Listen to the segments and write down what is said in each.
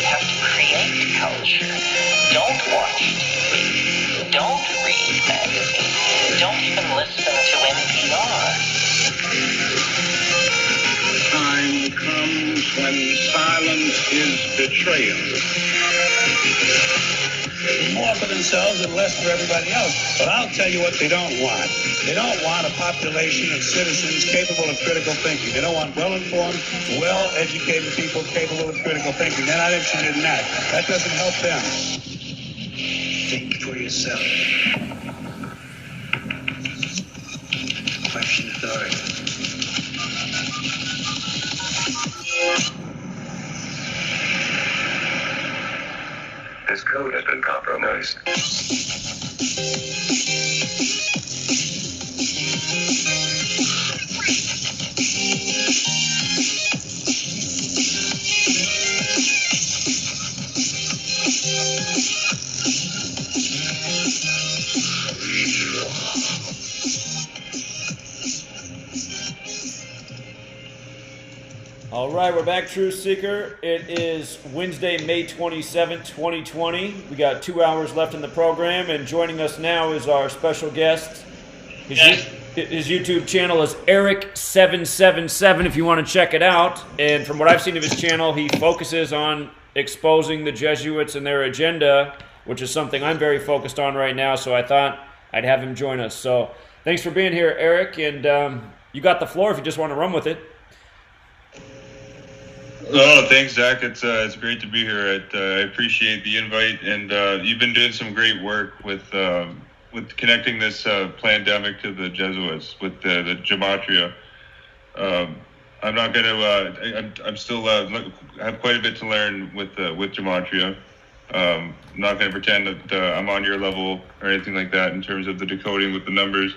have to create culture. Don't watch TV. Don't read magazines. Don't even listen to NPR. Time comes when silence is betrayal. More for themselves and less for everybody else. But I'll tell you what they don't want. They don't want a population of citizens capable of critical thinking. They don't want well-informed, well-educated people capable of critical thinking. They're not interested in that. That doesn't help them. Think for yourself. Question authority. This code has been compromised. All right, we're back, Truth Seeker. It is Wednesday, May 27th, 2020. We got 2 hours left in the program, and joining us now is our special guest. His YouTube channel is Eric777 if you want to check it out. And from what I've seen of his channel, he focuses on exposing the Jesuits and their agenda, which is something I'm very focused on right now, so I thought I'd have him join us. So thanks for being here, Eric, and you got the floor if you just want to run with it. Oh, thanks, Zach. It's great to be here. I appreciate the invite, and you've been doing some great work with connecting this pandemic to the Jesuits with the Gematria. I'm not going to. I'm still have quite a bit to learn with Gematria. I'm not going to pretend that I'm on your level or anything like that in terms of the decoding with the numbers.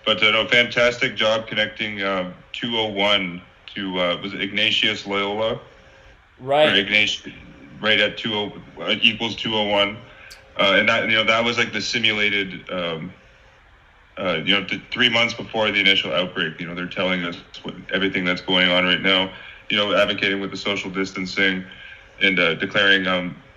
But no, fantastic job connecting 201 to was it Ignatius Loyola? Right. Or Ignatius, right at 20 equals 201, and that was like the simulated. 3 months before the initial outbreak, they're telling us everything that's going on right now. Advocating with the social distancing and declaring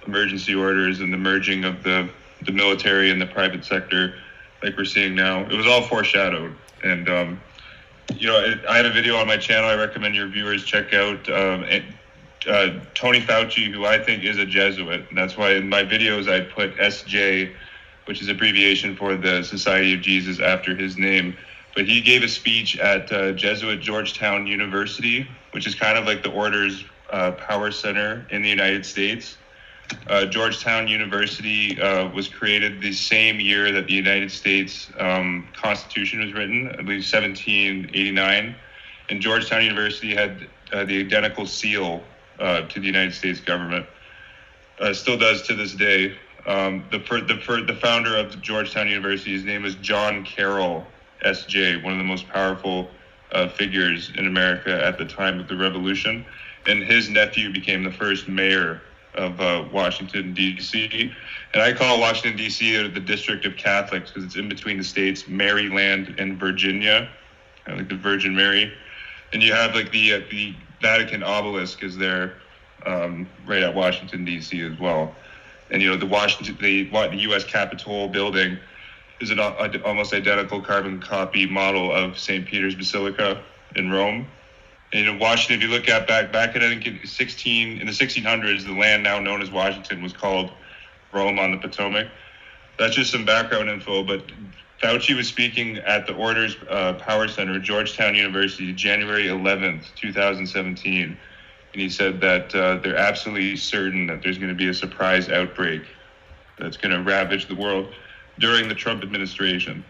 emergency orders and the merging of the military and the private sector, like we're seeing now. It was all foreshadowed, and I have a video on my channel I recommend your viewers check out. Tony Fauci, who I think is a Jesuit, and that's why in my videos I put SJ, which is abbreviation for the Society of Jesus after his name. But he gave a speech at Jesuit Georgetown University, which is kind of like the Order's power center in the United States. Georgetown University was created the same year that the United States Constitution was written, I believe 1789. And Georgetown University had the identical seal to the United States government. Still does to this day. The founder of Georgetown University, his name is John Carroll, S.J., one of the most powerful figures in America at the time of the Revolution. And his nephew became the first mayor of Washington, D.C. And I call Washington, D.C. the District of Catholics because it's in between the states Maryland and Virginia, kind of like the Virgin Mary. And you have like the Vatican obelisk is there right at Washington, D.C. as well. And the U.S. Capitol building is an almost identical carbon copy model of St. Peter's Basilica in Rome. And in Washington, if you look at back in I think in the 1600s, the land now known as Washington was called Rome on the Potomac. That's just some background info. But Fauci was speaking at the Order's Power Center at Georgetown University, January 11th, 2017. And he said that they're absolutely certain that there's going to be a surprise outbreak that's going to ravage the world during the Trump administration.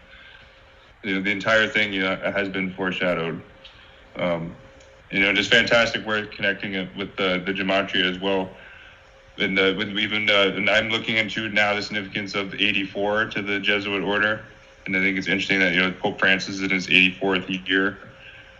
The entire thing has been foreshadowed. Just fantastic work connecting it with the Gematria as well. And and I'm looking into now the significance of 84 to the Jesuit order. And I think it's interesting that Pope Francis is in his 84th year.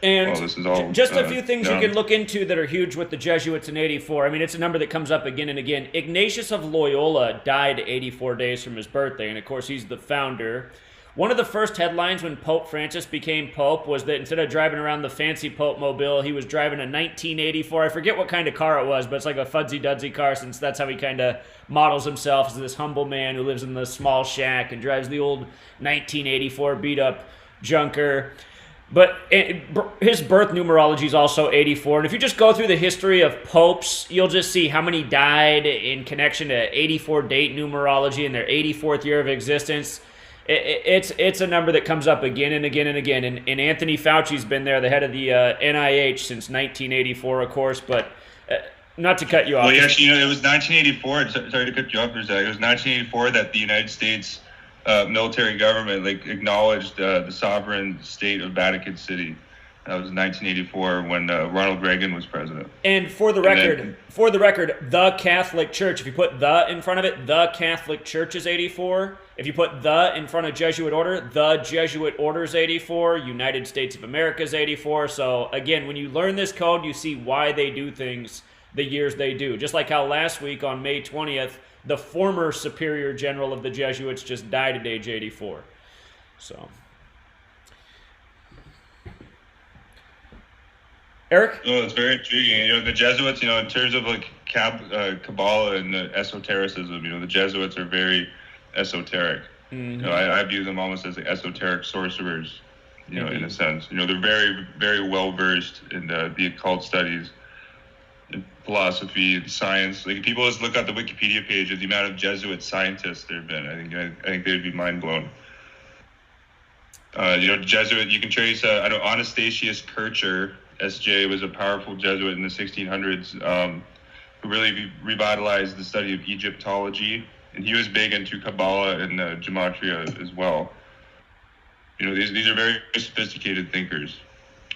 And this is all, just a few things you can look into that are huge with the Jesuits in 84. I mean, it's a number that comes up again and again. Ignatius of Loyola died 84 days from his birthday, and of course he's the founder. One of the first headlines when Pope Francis became Pope was that instead of driving around the fancy Pope mobile, he was driving a 1984. I forget what kind of car it was, but it's like a fudzy-dudzy car, since that's how he kind of models himself as this humble man who lives in the small shack and drives the old 1984 beat-up junker. But his birth numerology is also 84. And if you just go through the history of popes, you'll just see how many died in connection to 84 date numerology in their 84th year of existence. It's a number that comes up again and again and again. And Anthony Fauci's been there, the head of the NIH, since 1984, of course. But not to cut you off. Well, actually, it was 1984. Sorry to cut you off for a second. It was 1984 that the United States military government acknowledged the sovereign state of Vatican City. That was 1984 when Ronald Reagan was president. And for the record, the Catholic Church, if you put the in front of it, the Catholic Church is 84. If you put the in front of Jesuit Order, the Jesuit Order is 84. United States of America is 84. So again, when you learn this code, you see why they do things the years they do. Just like how last week on May 20th, the former Superior General of the Jesuits just died at age 84. So... Eric? Oh, it's very intriguing. The Jesuits, in terms of Kabbalah and esotericism, the Jesuits are very esoteric. Mm-hmm. I view them almost as esoteric sorcerers, mm-hmm. in a sense. They're very, very well versed in the occult studies, in philosophy, science. Like, people just look at the Wikipedia page of the amount of Jesuit scientists there have been. I think they'd be mind blown. Jesuit, you can trace. Anastasius Kircher. SJ was a powerful Jesuit in the 1600s who really revitalized the study of Egyptology, and he was big into Kabbalah and Gematria as well. These are very sophisticated thinkers.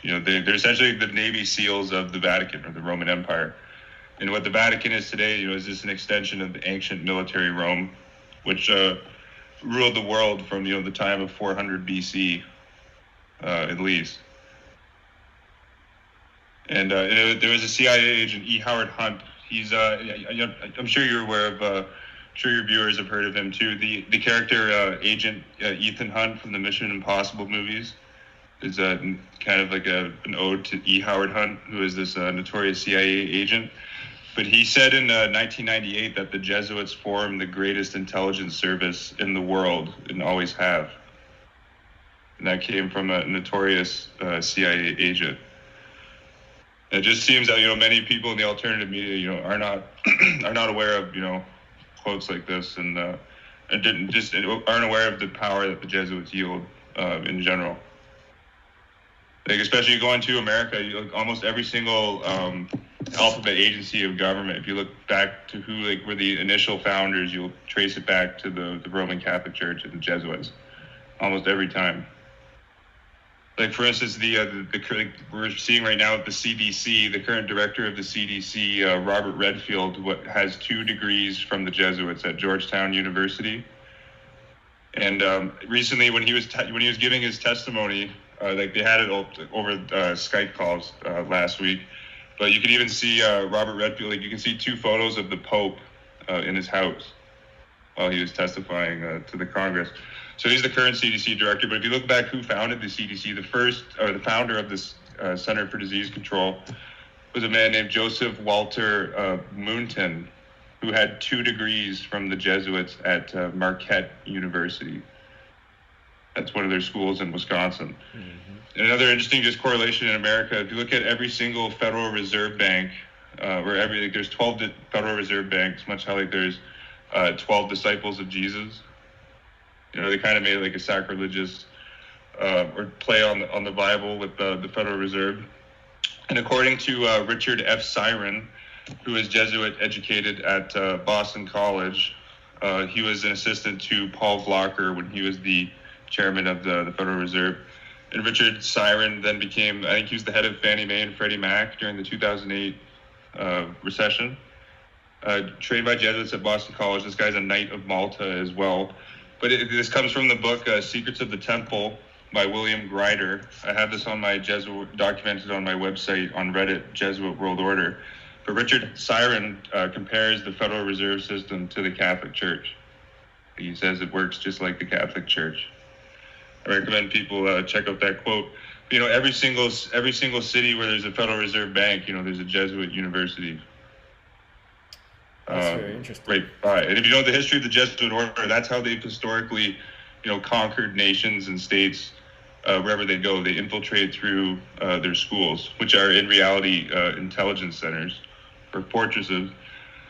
They're essentially the Navy SEALs of the Vatican or the Roman Empire. And what the Vatican is today, is just an extension of the ancient military Rome, which ruled the world from the time of 400 BC at least. And there was a CIA agent, E. Howard Hunt. He's I'm sure you're aware of. Sure your viewers have heard of him too. The character Agent Ethan Hunt from the Mission Impossible movies is kind of like an ode to E. Howard Hunt, who is this notorious CIA agent. But he said in 1998 that the Jesuits form the greatest intelligence service in the world and always have. And that came from a notorious CIA agent. It just seems that many people in the alternative media are not aware of quotes like this and aren't aware of the power that the Jesuits yield in general. Especially going to America, almost every single alphabet agency of government. If you look back to who were the initial founders, you'll trace it back to the Roman Catholic Church and the Jesuits, almost every time. For instance, we're seeing right now at the CDC, the current director of the CDC, Robert Redfield, has 2 degrees from the Jesuits at Georgetown University. And recently, when he was giving his testimony, they had it over Skype calls last week. But you can even see Robert Redfield. You can see 2 photos of the Pope in his house while he was testifying to the Congress. So he's the current CDC director, but if you look back who founded the CDC, the founder of this Center for Disease Control was a man named Joseph Walter Moonton, who had 2 degrees from the Jesuits at Marquette University. That's one of their schools in Wisconsin. Mm-hmm. And another interesting correlation in America, if you look at every single Federal Reserve Bank, there's 12 Federal Reserve Banks, much how there's 12 disciples of Jesus. They kind of made a sacrilegious or play on the Bible with the Federal Reserve. And according to Richard F. Siren, who is Jesuit educated at Boston College, he was an assistant to Paul Volcker when he was the chairman of the Federal Reserve. And Richard Siren then became, I think he was the head of Fannie Mae and Freddie Mac during the 2008 recession. Trained by Jesuits at Boston College. This guy's a Knight of Malta as well. But this comes from the book Secrets of the Temple by William Grider. I have this on my documented on my website on Reddit, Jesuit World Order. But Richard Siren compares the Federal Reserve System to the Catholic Church. He says it works just like the Catholic Church. I recommend people check out that quote. You know, every single city where there's a Federal Reserve Bank, you know, there's a Jesuit university. That's very interesting. Right. And if you know the history of the Jesuit order, that's how they've historically, you know, conquered nations and states wherever they go. They infiltrate through their schools, which are in reality intelligence centers or fortresses.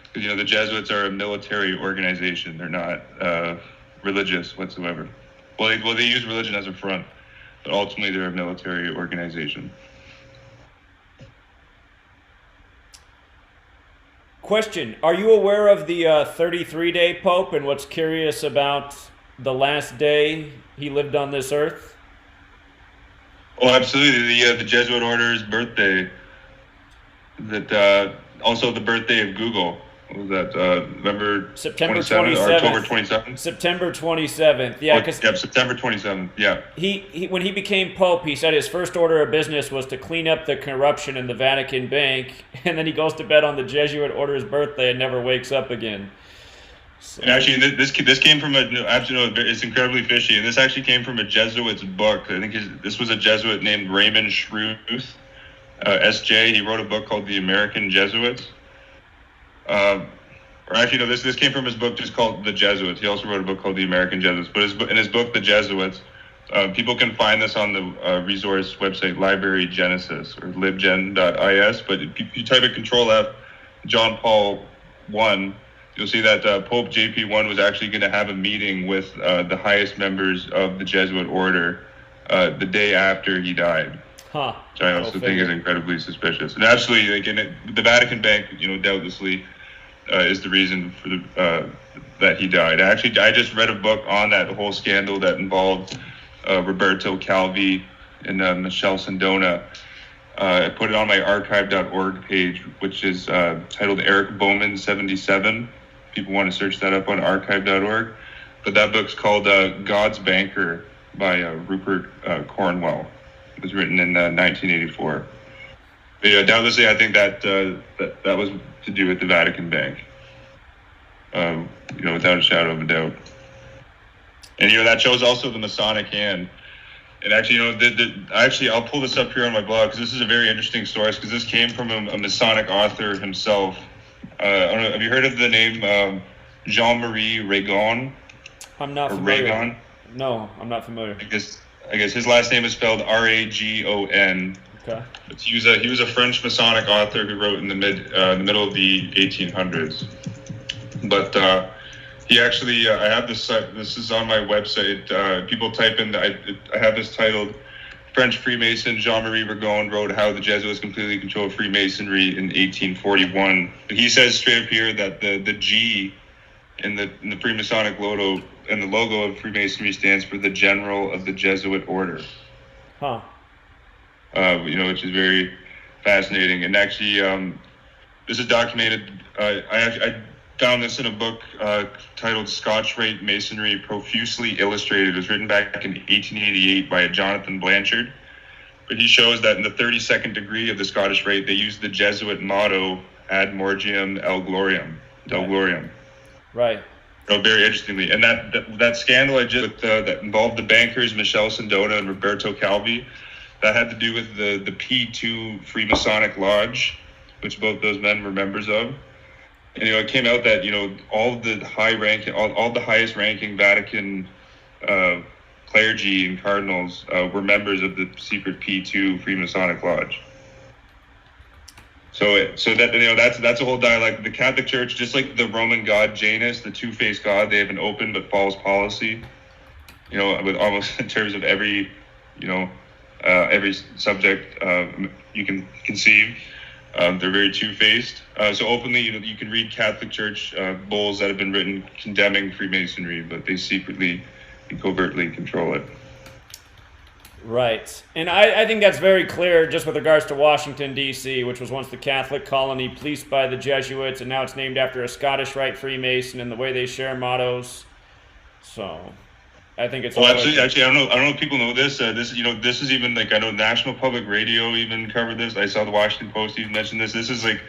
Because, you know, the Jesuits are a military organization. They're not religious whatsoever. Well, they use religion as a front, but ultimately they're a military organization. Question: are you aware of the 33-day Pope and what's curious about the last day he lived on this earth? Oh, absolutely. The Jesuit order's birthday. That also the birthday of Google. What was that? November September 27th, 27th. or October 27th? September 27th. Yeah, because September 27th. Yeah. he when he became Pope, he said his first order of business was to clean up the corruption in the Vatican Bank, and then he goes to bed on the Jesuit order's birthday and never wakes up again. So. And actually, this came from it's incredibly fishy, and this actually came from a Jesuit's book. I think this was a Jesuit named Raymond Schruth, S.J. He wrote a book called The American Jesuits. Or actually, no, this came from his book just called The Jesuits. He also wrote a book called The American Jesuits. But in his book, The Jesuits, people can find this on the resource website Library Genesis or libgen.is. But if you type in Control F, John Paul I, you'll see that Pope JP1 was actually going to have a meeting with the highest members of the Jesuit order the day after he died. Huh. Which I also think is incredibly suspicious. And absolutely, like the Vatican Bank, you know, doubtlessly is the reason for that he died. Actually, I just read a book on that whole scandal that involved Roberto Calvi and Michelle Sindona. I put it on my archive.org page, which is titled Eric Bowman 77. People want to search that up on archive.org. But that book's called God's Banker by Rupert Cornwell. It was written in 1984. But yeah, doubtlessly, I think that was to do with the Vatican Bank. You know, without a shadow of a doubt. And you know that shows also the Masonic hand. And actually, you know, I'll pull this up here on my blog because this is a very interesting source because this came from a Masonic author himself. I don't know, have you heard of the name Jean-Marie Ragon? I'm not familiar. Ragon? No, I'm not familiar. I guess his last name is spelled Ragon. Okay. But he was a French Masonic author who wrote in the middle of the 1800s. But he actually, I have this. This is on my website. People type in. I have this titled "French Freemason Jean-Marie Ragon wrote how the Jesuits completely controlled Freemasonry in 1841." And he says straight up here that the G in the Freemasonic logo and the logo of Freemasonry stands for the General of the Jesuit Order. Huh. You know, which is very fascinating. And actually, this is documented. I found this in a book titled Scotch Rite Masonry Profusely Illustrated. It was written back in 1888 by a Jonathan Blanchard. But he shows that in the 32nd degree of the Scottish Rite, they used the Jesuit motto, Ad Morgium El Gloriam, Del Gloriam. Right. Oh, very interestingly. And that scandal that involved the bankers, Michelle Sindona and Roberto Calvi, that had to do with the P2 Freemasonic Lodge, which both those men were members of. And, you know, it came out that, you know, all the highest ranking Vatican clergy and cardinals were members of the secret P2 Freemasonic Lodge. So that, you know, that's a whole dialect. The Catholic Church, just like the Roman God Janus, the two-faced God, they have an open but false policy. You know, with almost in terms of every, you know, every subject you can conceive. They're very two-faced. So openly, you know, you can read Catholic Church bulls that have been written condemning Freemasonry, but they secretly and covertly control it. Right. And I think that's very clear just with regards to Washington, D.C., which was once the Catholic colony policed by the Jesuits, and now it's named after a Scottish Rite Freemason and the way they share mottos. So I think it's... Well, actually, I don't know if people know this. This is even, like, I know National Public Radio even covered this. I saw the Washington Post even mention this. This is like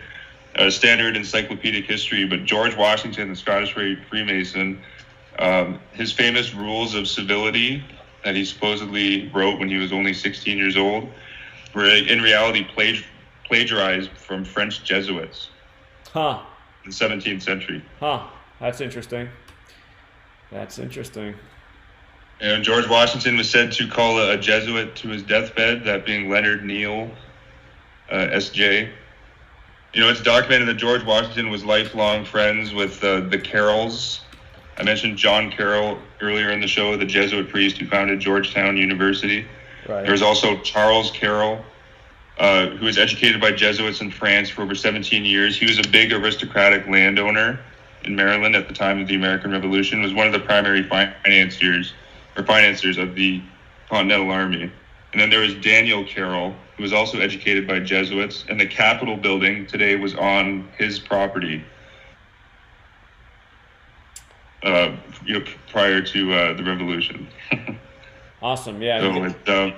a standard encyclopedic history, but George Washington, the Scottish Rite Freemason, his famous rules of civility that he supposedly wrote when he was only 16 years old were in reality plagiarized from French Jesuits Huh. in the 17th century. Huh. That's interesting. That's interesting. And George Washington was said to call a Jesuit to his deathbed, that being Leonard Neal, S.J. You know, it's documented that George Washington was lifelong friends with the Carrolls. I mentioned John Carroll earlier in the show, the Jesuit priest who founded Georgetown University. Right. There was also Charles Carroll, who was educated by Jesuits in France for over 17 years. He was a big aristocratic landowner in Maryland at the time of the American Revolution, was one of the primary financiers of the Continental Army. And then there was Daniel Carroll, who was also educated by Jesuits, and the Capitol building today was on his property. Prior to the Revolution. Awesome, yeah. So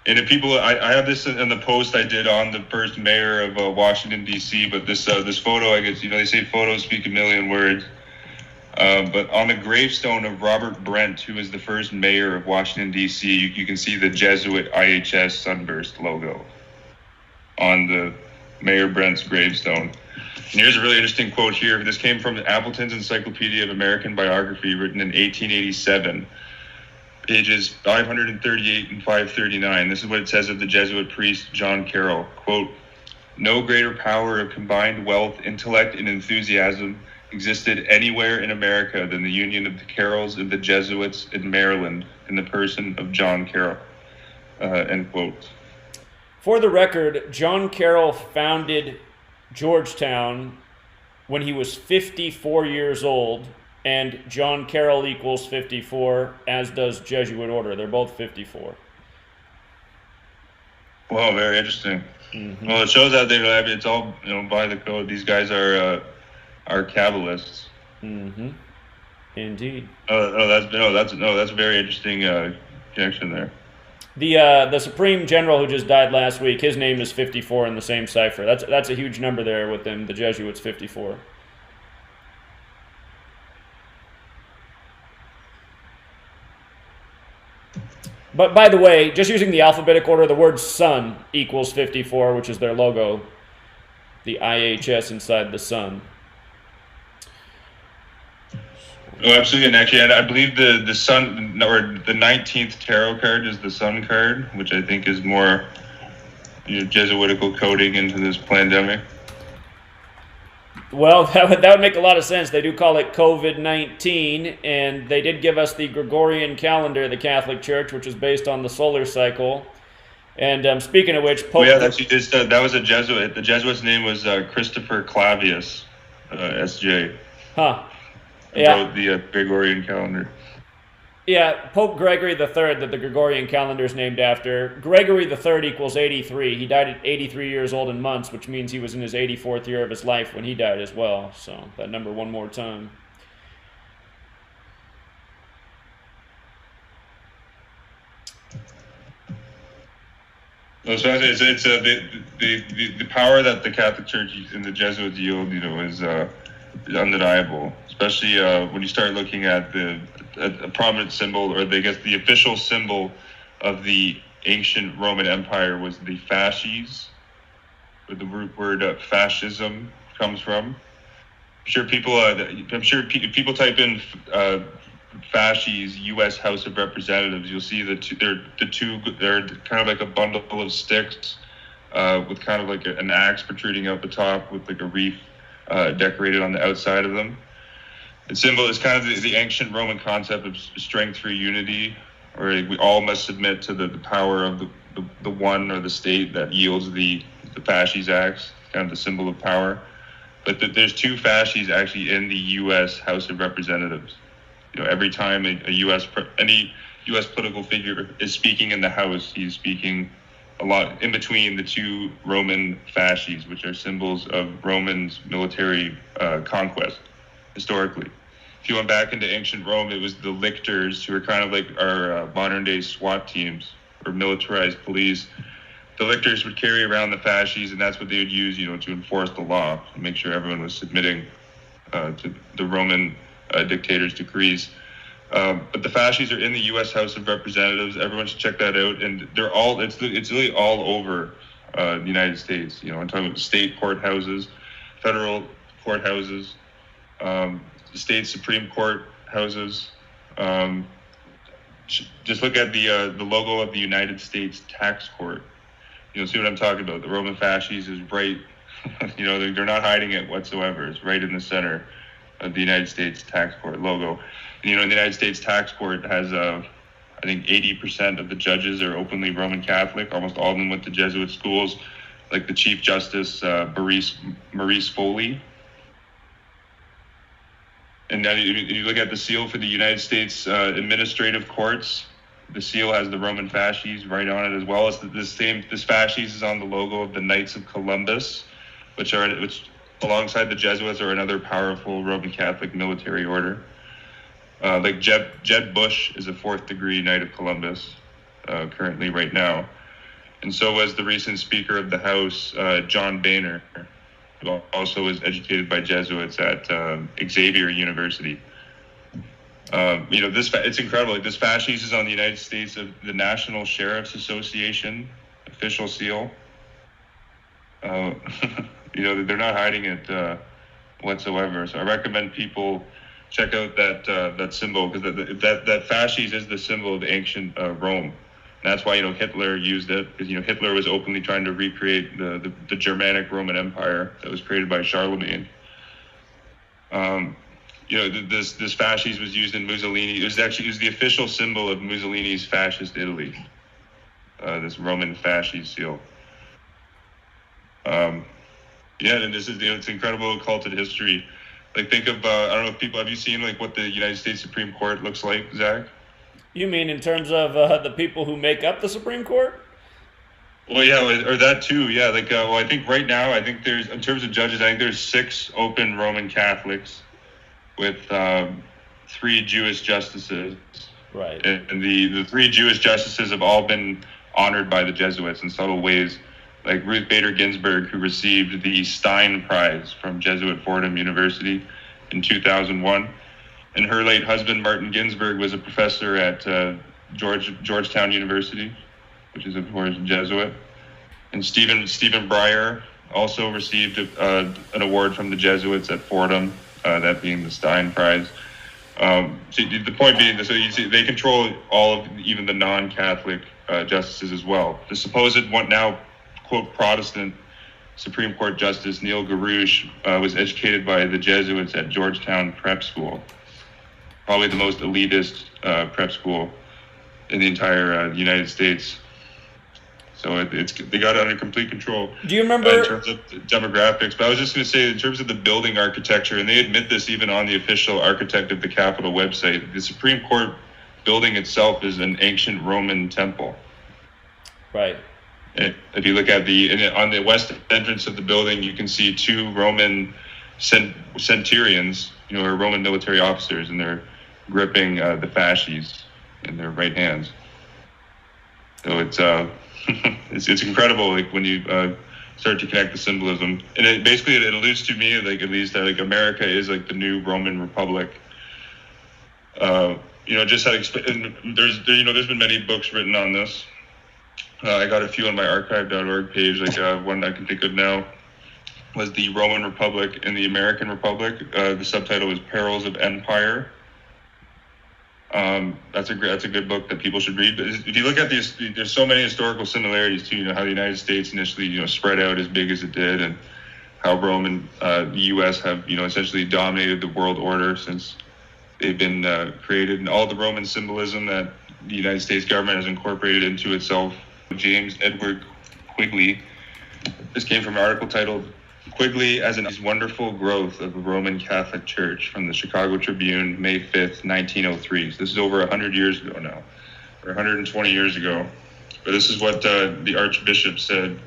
and if people, I have this in the post I did on the first mayor of Washington D.C. But this photo, I guess they say photos speak a million words. But on the gravestone of Robert Brent, who was the first mayor of Washington D.C., you can see the Jesuit IHS Sunburst logo on the Mayor Brent's gravestone. And here's a really interesting quote here. This came from Appleton's Encyclopedia of American Biography, written in 1887, pages 538 and 539. This is what it says of the Jesuit priest John Carroll. Quote, "No greater power of combined wealth, intellect, and enthusiasm existed anywhere in America than the union of the Carrolls and the Jesuits in Maryland in the person of John Carroll." End quote. For the record, John Carroll founded Georgetown when he was 54 years old, and John Carroll equals 54, as does Jesuit order. They're both 54. Wow, very interesting. Mm-hmm. Well, it shows that it's all by the code. These guys are Kabbalists. Mm-hmm. Indeed. That's a very interesting connection there. The Supreme General who just died last week, his name is 54 in the same cipher. That's a huge number there with them. The Jesuits 54. But by the way, just using the alphabetic order, the word sun equals 54, which is their logo. The IHS inside the sun. Oh, absolutely. And actually, I believe the sun, or the 19th tarot card is the sun card, which I think is more Jesuitical coding into this pandemic. Well, that would make a lot of sense. They do call it COVID-19, and they did give us the Gregorian calendar, the Catholic Church, which is based on the solar cycle. And speaking of which, Pope... that was a Jesuit. The Jesuit's name was Christopher Clavius, S.J. Huh. Yeah. Wrote the Gregorian calendar. Yeah, Pope Gregory III, that the Gregorian calendar is named after. Gregory III equals 83. He died at 83 years old in months, which means he was in his 84th year of his life when he died as well. So that number one more time. So it's the power that the Catholic Church and the Jesuits yield, is undeniable. Especially when you start looking at a prominent symbol, or the official symbol of the ancient Roman Empire was the fasces, where the root word fascism comes from. I'm sure people type in fasces U.S. House of Representatives, you'll see they're kind of like a bundle of sticks with kind of like an axe protruding out the top with like a wreath decorated on the outside of them. The symbol is kind of the ancient Roman concept of strength through unity, or we all must submit to the power of the one or the state that yields the fasces axe, kind of the symbol of power. But there's two fasces actually in the U.S. House of Representatives. Every time any U.S. political figure is speaking in the House, he's speaking a lot in between the two Roman fasces, which are symbols of Roman's military conquest historically. If you went back into ancient Rome, it was the lictors, who are kind of like our modern-day SWAT teams or militarized police. The lictors would carry around the fasces, and that's what they would use, to enforce the law, to make sure everyone was submitting to the Roman dictator's decrees. But the fascists are in the U.S. House of Representatives. Everyone should check that out. And they're all, it's really all over the United States. I'm talking about state courthouses, federal courthouses, state Supreme Court houses. Just look at the logo of the United States Tax Court. See what I'm talking about. The Roman fasces is right, they're not hiding it whatsoever. It's right in the center of the United States Tax Court logo. And, the United States Tax Court has, I think 80% of the judges are openly Roman Catholic. Almost all of them went to Jesuit schools, like the Chief Justice, Maurice Foley. And then you look at the seal for the United States administrative courts. The seal has the Roman fasces right on it, as well as this fasces is on the logo of the Knights of Columbus, which alongside the Jesuits are another powerful Roman Catholic military order. Like Jeb Bush is a 4th degree Knight of Columbus currently right now, and so was the recent Speaker of the House, John Boehner, who also was educated by Jesuits at Xavier University. It's incredible. Like, this fasces is on the United States of the National Sheriff's Association official seal. They're not hiding it whatsoever. So I recommend people check out that symbol, because that fasces is the symbol of ancient Rome. And that's why Hitler used it, because Hitler was openly trying to recreate the Germanic Roman Empire that was created by Charlemagne. This fasces was used in Mussolini. It was the official symbol of Mussolini's fascist Italy. This Roman fasces seal. And this is it's incredible occulted history. Like, think of I don't know if have you seen like what the United States Supreme Court looks like, Zach? You mean in terms of the people who make up the Supreme Court? Well, yeah, or that too. Yeah, like I think right now, there's, in terms of judges, I think there's 6 open Roman Catholics with 3 Jewish justices. Right. And the 3 Jewish justices have all been honored by the Jesuits in subtle ways, like Ruth Bader Ginsburg, who received the Stein Prize from Jesuit Fordham University in 2001. And her late husband, Martin Ginsburg, was a professor at Georgetown University, which is, of course, Jesuit. And Stephen Breyer also received an award from the Jesuits at Fordham, that being the Stein Prize. So the point being, so you see, they control all of even the non-Catholic justices as well. The supposed now, quote, Protestant Supreme Court Justice Neil Garouche was educated by the Jesuits at Georgetown Prep School, probably the most elitist prep school in the entire United States. So they got it under complete control. Do you remember in terms of demographics? But I was just going to say, in terms of the building architecture, and they admit this even on the official Architect of the Capitol website, the Supreme Court building itself is an ancient Roman temple. Right. If you look at on the west entrance of the building, you can see 2 Roman centurions, or Roman military officers, and they're gripping the fasces in their right hands. So it's incredible, like, when you start to connect the symbolism, and it alludes to me, like, at least that, like, America is like the new Roman Republic. Just how there's been many books written on this. I got a few on my archive.org page. Like, one I can think of now was The Roman Republic and the American Republic. The subtitle is Perils of Empire. That's a good book that people should read. But if you look at these, there's so many historical similarities too. How the United States initially, spread out as big as it did, and how Rome and the U.S. have, essentially dominated the world order since they've been created, and all the Roman symbolism that the United States government has incorporated into itself. James Edward Quigley. This came from an article titled "Quigley as an Wonderful Growth of the Roman Catholic Church" from the Chicago Tribune, May 5th, 1903. So this is over 100 years ago now, or 120 years ago. But this is what the Archbishop said.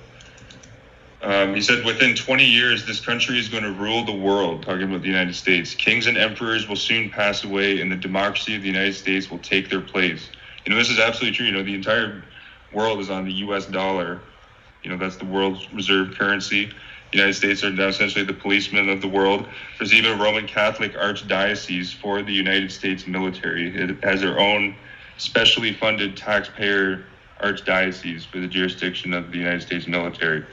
He said, "Within 20 years, this country is going to rule the world," talking about the United States. "Kings and emperors will soon pass away, and the democracy of the United States will take their place." This is absolutely true. The entire world is on the U.S. dollar. That's the world's reserve currency. United States are now essentially the policemen of the world. There's even a Roman Catholic archdiocese for the United States military. It has their own specially funded taxpayer archdiocese for the jurisdiction of the United States military.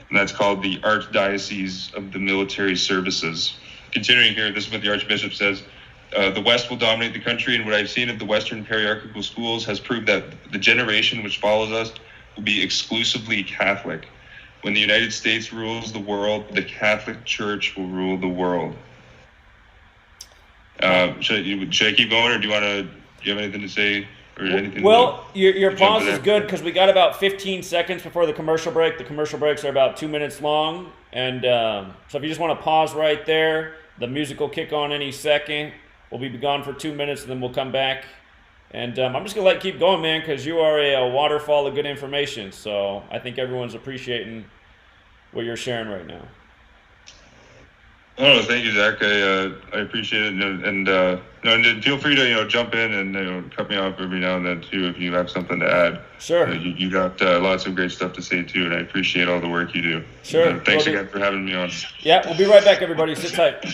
And that's called the Archdiocese of the Military Services. Continuing here, this is what the Archbishop says. The West will dominate the country, and what I've seen of the Western patriarchal schools has proved that the generation which follows us will be exclusively Catholic. When the United States rules the world, the Catholic Church will rule the world. Should I keep going, or do you have anything to say? Or anything well, your pause is good because we got about 15 seconds before the commercial break. The commercial breaks are about 2 minutes long. And so if you just want to pause right there, the music will kick on any second. We'll be gone for 2 minutes, and then we'll come back. And I'm just going to keep going, man, because you are a waterfall of good information. So I think everyone's appreciating what you're sharing right now. Oh, thank you, Zach. I appreciate it, and feel free to jump in and cut me off every now and then too if you have something to add. Sure. You got lots of great stuff to say too, and I appreciate all the work you do. Sure. Thanks again for having me on. Yeah, we'll be right back, everybody. Sit tight.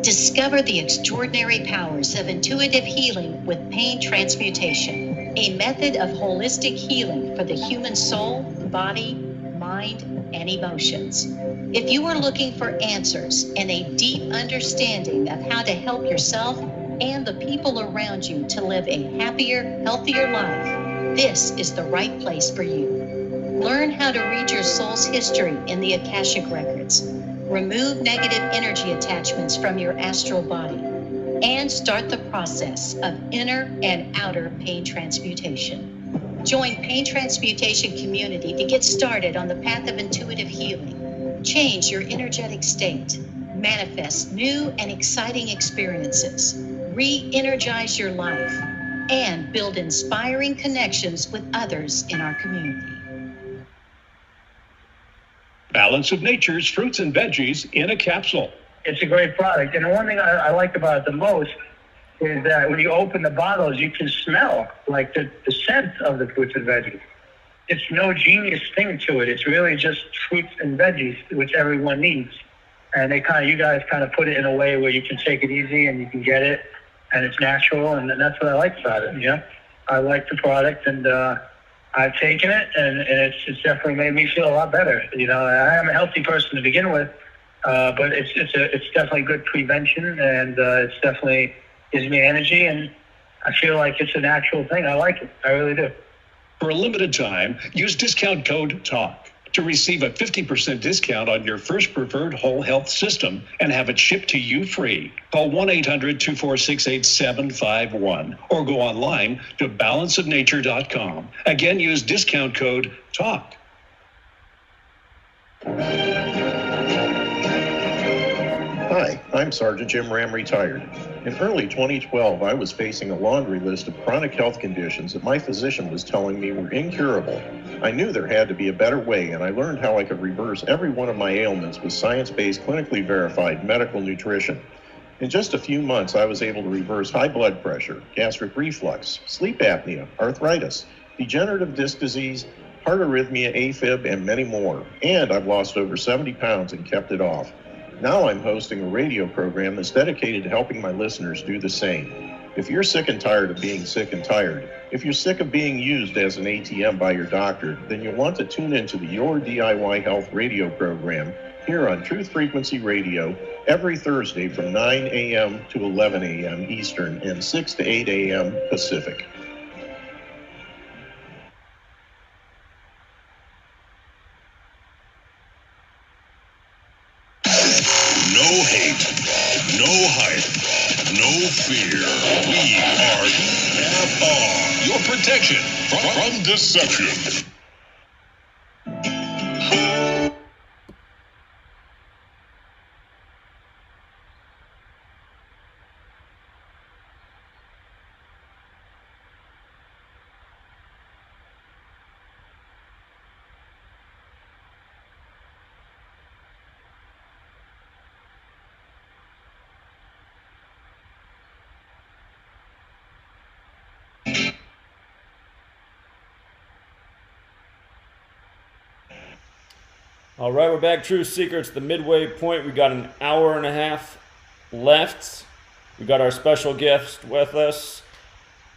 Discover the extraordinary powers of intuitive healing with pain transmutation, a method of holistic healing for the human soul, body, mind, and emotions. If you are looking for answers and a deep understanding of how to help yourself and the people around you to live a happier, healthier life, this is the right place for you. Learn how to read your soul's history in the Akashic Records. Remove negative energy attachments from your astral body and start the process of inner and outer pain transmutation. Join Pain Transmutation Community to get started on the path of intuitive healing. Change your energetic state. Manifest new and exciting experiences. Re-energize your life and build inspiring connections with others in our community. Balance of Nature's fruits and veggies in a capsule. It's a great product. And the one thing I like about it the most is that when you open the bottles, you can smell like the scent of the fruits and veggies. It's no genius thing to it. It's really just fruits and veggies, which everyone needs. And you guys kind of put it in a way where you can take it easy and you can get it, and it's natural, and that's what I like about it. I like the product, and I've taken it, and it's definitely made me feel a lot better. I am a healthy person to begin with, but it's definitely good prevention, and it's definitely gives me energy, and I feel like it's a natural thing. I like it. I really do. For a limited time, use discount code TALK to receive a 50% discount on your first preferred whole health system and have it shipped to you free. Call 1-800-246-8751 or go online to balanceofnature.com. Again, use discount code TALK. Hi, I'm Sergeant Jim Ram, retired. In early 2012, I was facing a laundry list of chronic health conditions that my physician was telling me were incurable. I knew there had to be a better way, and I learned how I could reverse every one of my ailments with science-based, clinically verified medical nutrition. In just a few months, I was able to reverse high blood pressure, gastric reflux, sleep apnea, arthritis, degenerative disc disease, heart arrhythmia, AFib, and many more. And I've lost over 70 pounds and kept it off. Now I'm hosting a radio program that's dedicated to helping my listeners do the same. If you're sick and tired of being sick and tired, if you're sick of being used as an ATM by your doctor, then you'll want to tune into the Your DIY Health radio program here on Truth Frequency Radio every Thursday from 9 a.m. to 11 a.m. Eastern and 6 to 8 a.m. Pacific. No hate, no hype, no fear. We are EFR, your protection from deception. All right, we're back. Truth Seeker. It's the midway point. We got an hour and a half left. We got our special guest with us,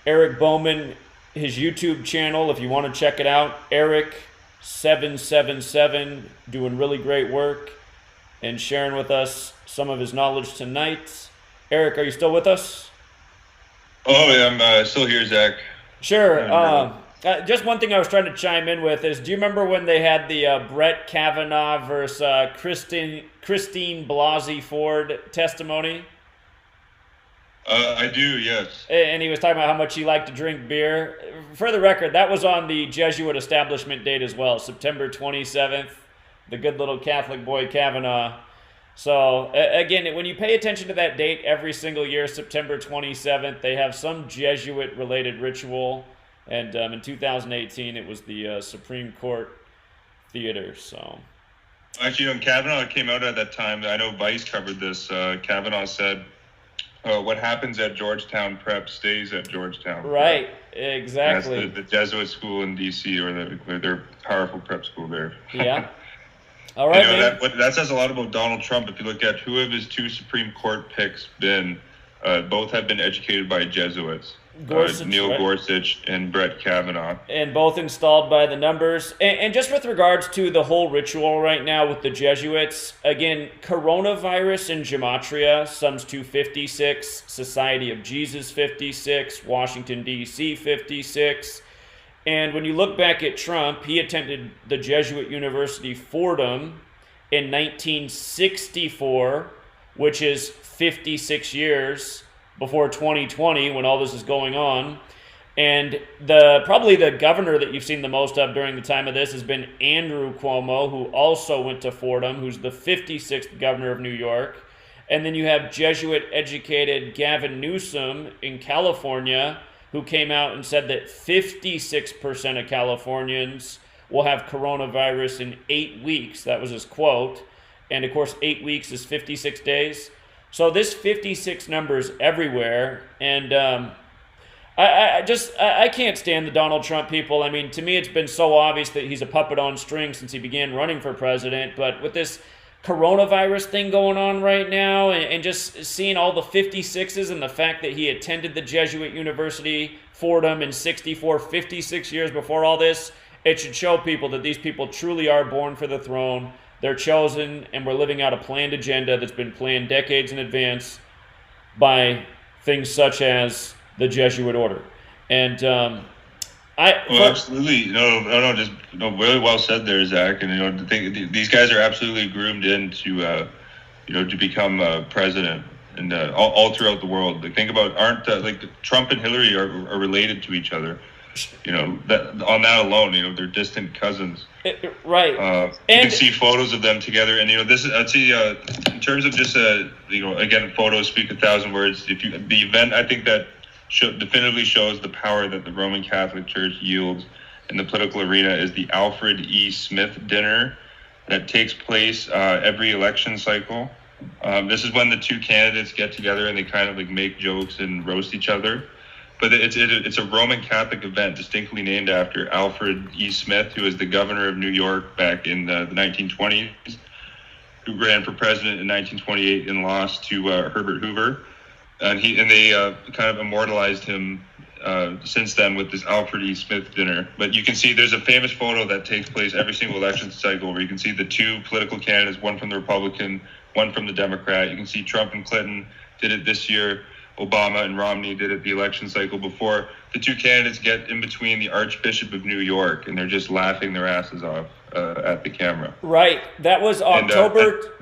Eric Bowman. His YouTube channel, if you want to check it out, Eric777, doing really great work and sharing with us some of his knowledge tonight. Eric, are you still with us? Oh, yeah, I'm still here, Zach. Sure. Just one thing I was trying to chime in with is, do you remember when they had the Brett Kavanaugh versus Christine Blasey Ford testimony? I do, yes. And he was talking about how much he liked to drink beer. For the record, that was on the Jesuit establishment date as well, September 27th, the good little Catholic boy Kavanaugh. So, again, when you pay attention to that date every single year, September 27th, they have some Jesuit-related ritual. And in 2018, it was the Supreme Court Theater. So, actually, when Kavanaugh came out at that time, I know Vice covered this. Kavanaugh said, what happens at Georgetown Prep stays at Georgetown Prep. Right, exactly. That's the Jesuit school in D.C., or their powerful prep school there. Yeah. All right, that says a lot about Donald Trump. If you look at who of his two Supreme Court picks been, both have been educated by Jesuits. Neil Gorsuch and Brett Kavanaugh. And both installed by the numbers. And just with regards to the whole ritual right now with the Jesuits, again, coronavirus in Gematria sums to 56, Society of Jesus 56, Washington, D.C. 56. And when you look back at Trump, he attended the Jesuit University Fordham in 1964, which is 56 years before 2020, when all this is going on. And probably the governor that you've seen the most of during the time of this has been Andrew Cuomo, who also went to Fordham, who's the 56th governor of New York. And then you have Jesuit-educated Gavin Newsom in California, who came out and said that 56% of Californians will have coronavirus in 8 weeks. That was his quote. And of course, 8 weeks is 56 days. So this 56 number is everywhere, and I can't stand the Donald Trump people. I mean, to me, it's been so obvious that he's a puppet on strings since he began running for president. But with this coronavirus thing going on right now, and just seeing all the 56s and the fact that he attended the Jesuit University Fordham in 64, 56 years before all this, it should show people that these people truly are born for the throne. They're chosen, and we're living out a planned agenda that's been planned decades in advance things such as the Jesuit order. And absolutely, really well said there, Zach. And these guys are absolutely groomed in to become president, and all throughout the world. Like, think about, Trump and Hillary are related to each other. That on that alone, they're distant cousins. Right. You can see photos of them together, and this is, I'd say, in terms of just again, photos speak 1,000 words. The event, I think that definitively shows the power that the Roman Catholic Church yields in the political arena is the Alfred E. Smith dinner that takes place every election cycle. This is when the two candidates get together and they kind of make jokes and roast each other. But it's a Roman Catholic event distinctly named after Alfred E. Smith, who was the governor of New York back in the 1920s, who ran for president in 1928 and lost to Herbert Hoover. And they kind of immortalized him since then with this Alfred E. Smith dinner. But you can see there's a famous photo that takes place every single election cycle where you can see the two political candidates, one from the Republican, one from the Democrat. You can see Trump and Clinton did it this year. Obama and Romney did it the election cycle before. The two candidates get in between the Archbishop of New York, and they're just laughing their asses off at the camera. Right. That was October.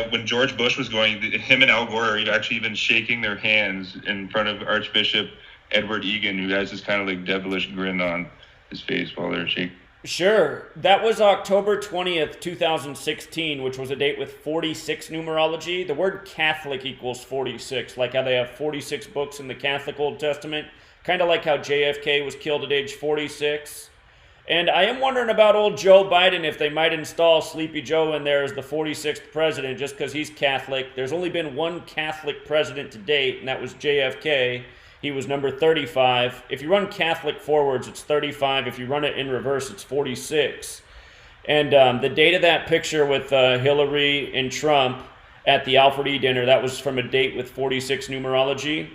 When George Bush was going, him and Al Gore are actually even shaking their hands in front of Archbishop Edward Egan, who has this kind of devilish grin on his face while they're shaking. Sure. That was October 20th, 2016, which was a date with 46 numerology. The word Catholic equals 46, like how they have 46 books in the Catholic Old Testament, kind of like how JFK was killed at age 46. And I am wondering about old Joe Biden, if they might install Sleepy Joe in there as the 46th president just because he's Catholic. There's only been one Catholic president to date, and that was JFK. He was number 35. If you run Catholic forwards, it's 35. If you run it in reverse, it's 46. And the date of that picture with Hillary and Trump at the Alfred E. dinner, that was from a date with 46 numerology.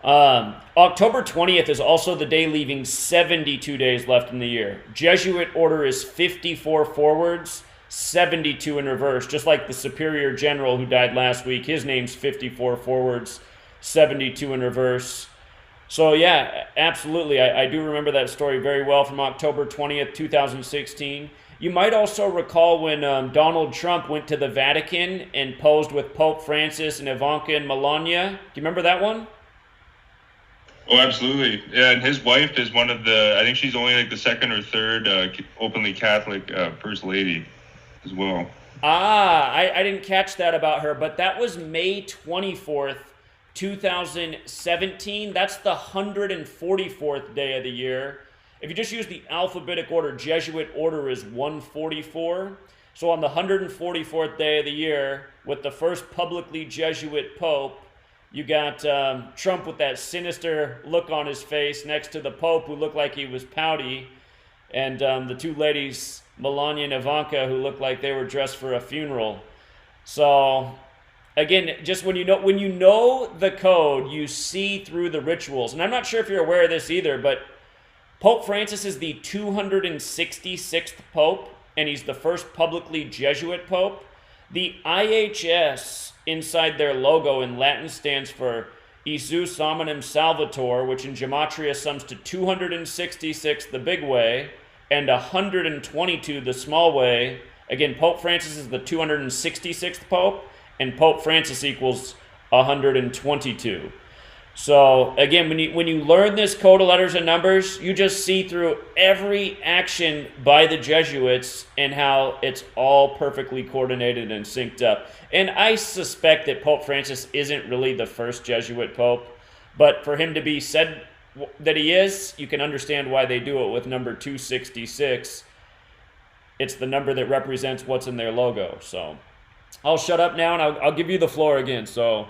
October 20th is also the day leaving 72 days left in the year. Jesuit order is 54 forwards, 72 in reverse, just like the superior general who died last week. His name's 54 forwards, 72 in reverse. So yeah, absolutely. I do remember that story very well from October 20th, 2016. You might also recall when Donald Trump went to the Vatican and posed with Pope Francis and Ivanka and Melania. Do you remember that one? Oh, absolutely. Yeah, and his wife is one of the, I think she's only like the second or third openly Catholic first lady as well. I didn't catch that about her, but that was May 24th, 2017. That's the 144th day of the year. If you just use the alphabetic order, Jesuit order is 144. So on the 144th day of the year, with the first publicly Jesuit pope, you got Trump with that sinister look on his face next to the Pope who looked like he was pouty, and the two ladies, Melania and Ivanka, who looked like they were dressed for a funeral. So again, just when you know the code, you see through the rituals. And I'm not sure if you're aware of this either, but Pope Francis is the 266th Pope, and he's the first publicly Jesuit Pope. The IHS inside their logo in Latin stands for Isus Hominum Salvator, which in Gematria sums to 266, the big way, and 122, the small way. Again, Pope Francis is the 266th Pope, and Pope Francis equals 122. So again, when you learn this code of letters and numbers, you just see through every action by the Jesuits and how it's all perfectly coordinated and synced up. And I suspect that Pope Francis isn't really the first Jesuit Pope, but for him to be said that he is, you can understand why they do it with number 266. It's the number that represents what's in their logo. So I'll shut up now and I'll give you the floor again. So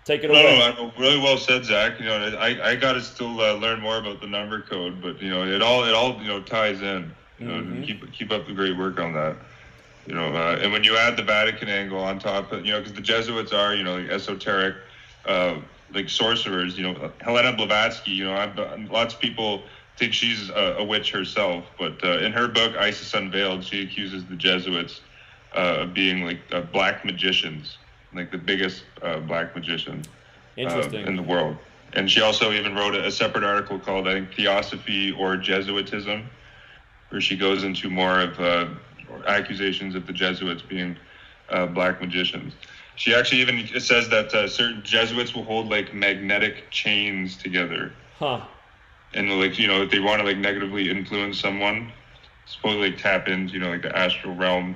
take it away. No, really well said, Zach. You know, I got to still learn more about the number code, but you know, it all ties in. You know, keep up the great work on that. You know, and when you add the Vatican angle on top, because the Jesuits are, like esoteric, like sorcerers. You know, Helena Blavatsky. Lots of people think she's a witch herself, but in her book Isis Unveiled, she accuses the Jesuits of being like black magicians. Like the biggest black magician in the world. And she also even wrote a separate article called, I think, Theosophy or Jesuitism, where she goes into more of accusations of the Jesuits being black magicians. She actually even says that certain Jesuits will hold like magnetic chains together. Huh. And if they want to like negatively influence someone, supposedly tap into, like the astral realm,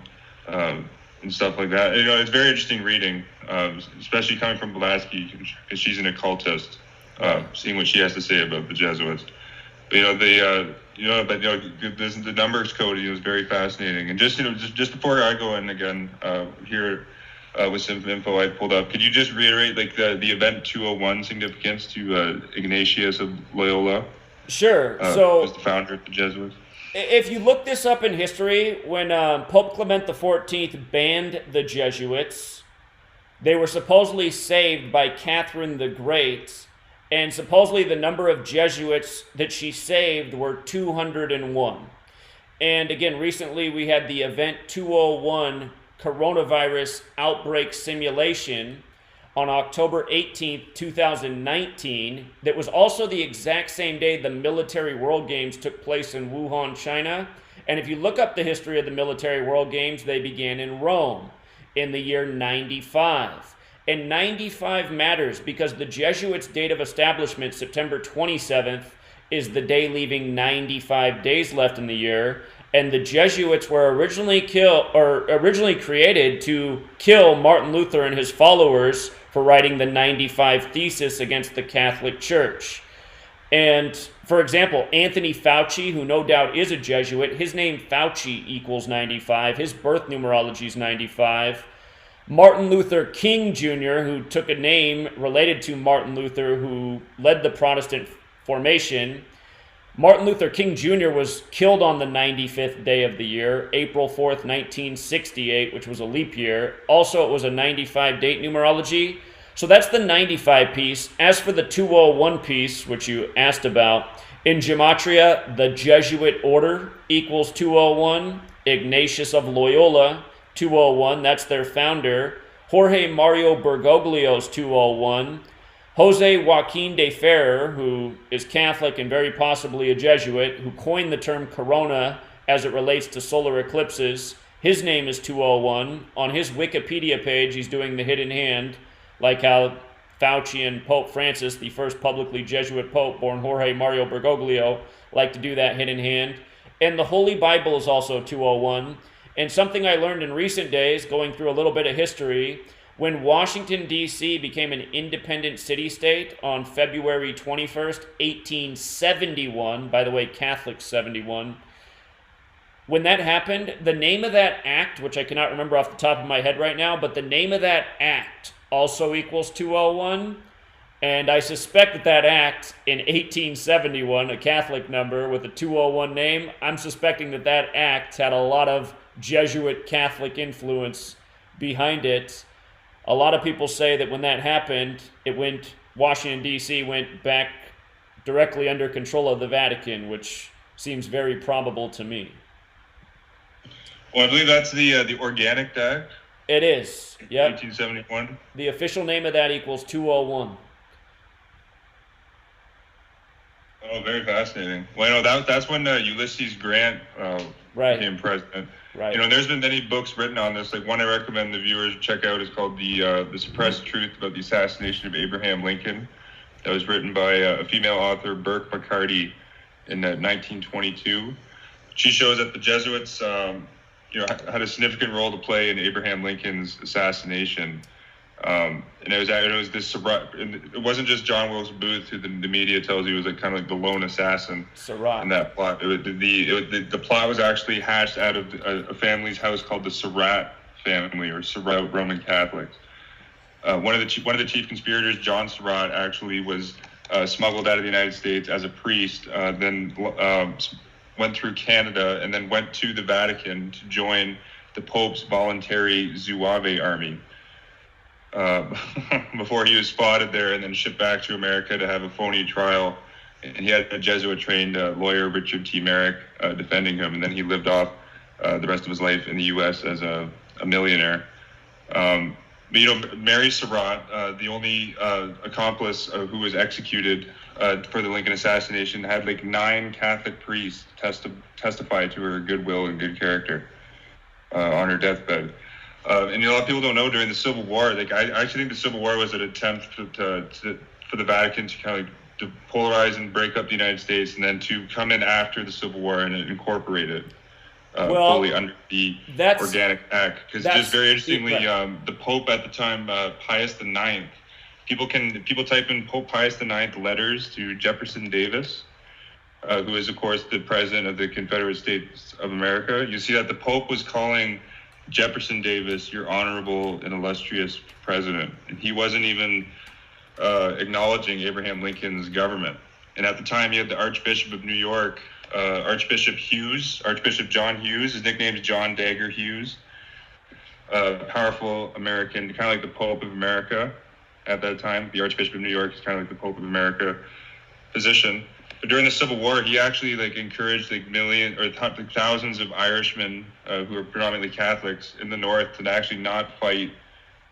and stuff like that. It's very interesting reading, especially coming from Blavatsky, because she's an occultist, seeing what she has to say about the Jesuits. But, the numbers code is very fascinating. And just before I go in again here with some info I pulled up, could you just reiterate like the event 201 significance to Ignatius of Loyola? Sure. So as the founder of the Jesuits. If you look this up in history, when Pope Clement XIV banned the Jesuits, they were supposedly saved by Catherine the Great, and supposedly the number of Jesuits that she saved were 201. And again, recently we had the Event 201 coronavirus outbreak simulation on October 18th, 2019, that was also the exact same day the Military World Games took place in Wuhan, China. And if you look up the history of the Military World Games, they began in Rome in the year 95. And 95 matters because the Jesuits' date of establishment, September 27th, is the day leaving 95 days left in the year. And the Jesuits were originally created to kill Martin Luther and his followers for writing the 95 Thesis against the Catholic Church. And, for example, Anthony Fauci, who no doubt is a Jesuit, his name Fauci equals 95. His birth numerology is 95. Martin Luther King Jr., who took a name related to Martin Luther, who led the Protestant formation, Martin Luther King Jr. was killed on the 95th day of the year, April 4th, 1968, which was a leap year. Also, it was a 95 date numerology. So that's the 95 piece. As for the 201 piece, which you asked about, in Gematria, the Jesuit order equals 201. Ignatius of Loyola, 201, that's their founder. Jorge Mario Bergoglio's 201. Jose Joaquin de Ferrer, who is Catholic and very possibly a Jesuit, who coined the term corona as it relates to solar eclipses, his name is 201. On his Wikipedia page, he's doing the hidden hand, like how Fauci and Pope Francis, the first publicly Jesuit pope born Jorge Mario Bergoglio, like to do that hidden hand. And the Holy Bible is also 201. And something I learned in recent days, going through a little bit of history, when Washington, D.C. became an independent city-state on February 21st, 1871, by the way, Catholic 71, when that happened, the name of that act, which I cannot remember off the top of my head right now, but the name of that act also equals 201. And I suspect that that act in 1871, a Catholic number with a 201 name, I'm suspecting that that act had a lot of Jesuit Catholic influence behind it. A lot of people say that when that happened, Washington, D.C. went back directly under control of the Vatican, which seems very probable to me. Well, I believe that's the Organic Act. It is, yep. 1871. The official name of that equals 201. Oh, very fascinating. Well, that's when Ulysses Grant became president. Right. There's been many books written on this. Like one I recommend the viewers check out is called The Suppressed Truth About the Assassination of Abraham Lincoln. That was written by a female author, Burke McCarty, in 1922. She shows that the Jesuits, had a significant role to play in Abraham Lincoln's assassination. And it wasn't just John Wilkes Booth, who the media tells you was kind of like the lone assassin in that plot. The plot was actually hatched out of a family's house called the Surratt family, or Surratt Roman Catholics. One of the chief conspirators, John Surratt, actually was smuggled out of the United States as a priest, then went through Canada, and then went to the Vatican to join the Pope's voluntary Zouave army. Before he was spotted there and then shipped back to America to have a phony trial. And he had a Jesuit-trained lawyer, Richard T. Merrick, defending him. And then he lived off the rest of his life in the U.S. as a millionaire. But, Mary Surratt, the only accomplice who was executed for the Lincoln assassination, had 9 Catholic priests testify to her goodwill and good character on her deathbed. And a lot of people don't know during the Civil War, I actually think the Civil War was an attempt for the Vatican to kind of to polarize and break up the United States, and then to come in after the Civil War and incorporate it fully under the Organic Act. Because just very interestingly, the Pope at the time, Pius IX, people type in Pope Pius IX letters to Jefferson Davis, who is of course the president of the Confederate States of America. You see that the Pope was calling Jefferson Davis, your honorable and illustrious president. And he wasn't even acknowledging Abraham Lincoln's government. And at the time, you had the Archbishop of New York, Archbishop John Hughes. His nickname is John Dagger Hughes. Powerful American, kind of like the Pope of America at that time. The Archbishop of New York is kind of like the Pope of America position. But during the Civil War, he actually encouraged thousands of Irishmen who were predominantly Catholics in the North to actually not fight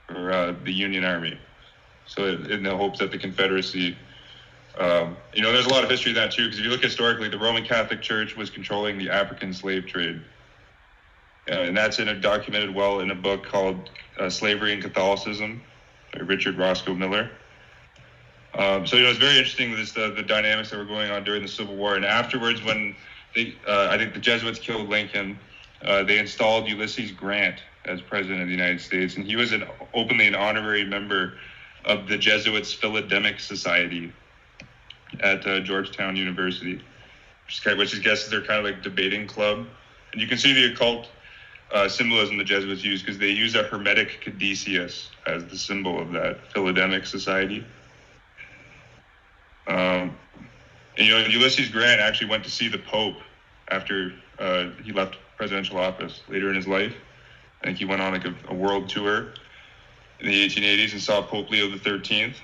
for the Union Army. So in the hopes that the Confederacy, there's a lot of history in that too, because if you look historically, the Roman Catholic Church was controlling the African slave trade. And that's documented well in a book called Slavery and Catholicism by Richard Roscoe Miller. So it's very interesting the dynamics that were going on during the Civil War, and afterwards, when I think the Jesuits killed Lincoln, they installed Ulysses Grant as president of the United States, and he was openly an honorary member of the Jesuits' Philademic Society at Georgetown University, which I guess is their kind of like debating club, and you can see the occult symbolism the Jesuits use, because they use a hermetic caduceus as the symbol of that Philademic Society. And, Ulysses Grant actually went to see the Pope after he left presidential office later in his life. I think he went on like a world tour in the 1880s and saw Pope Leo the 13th.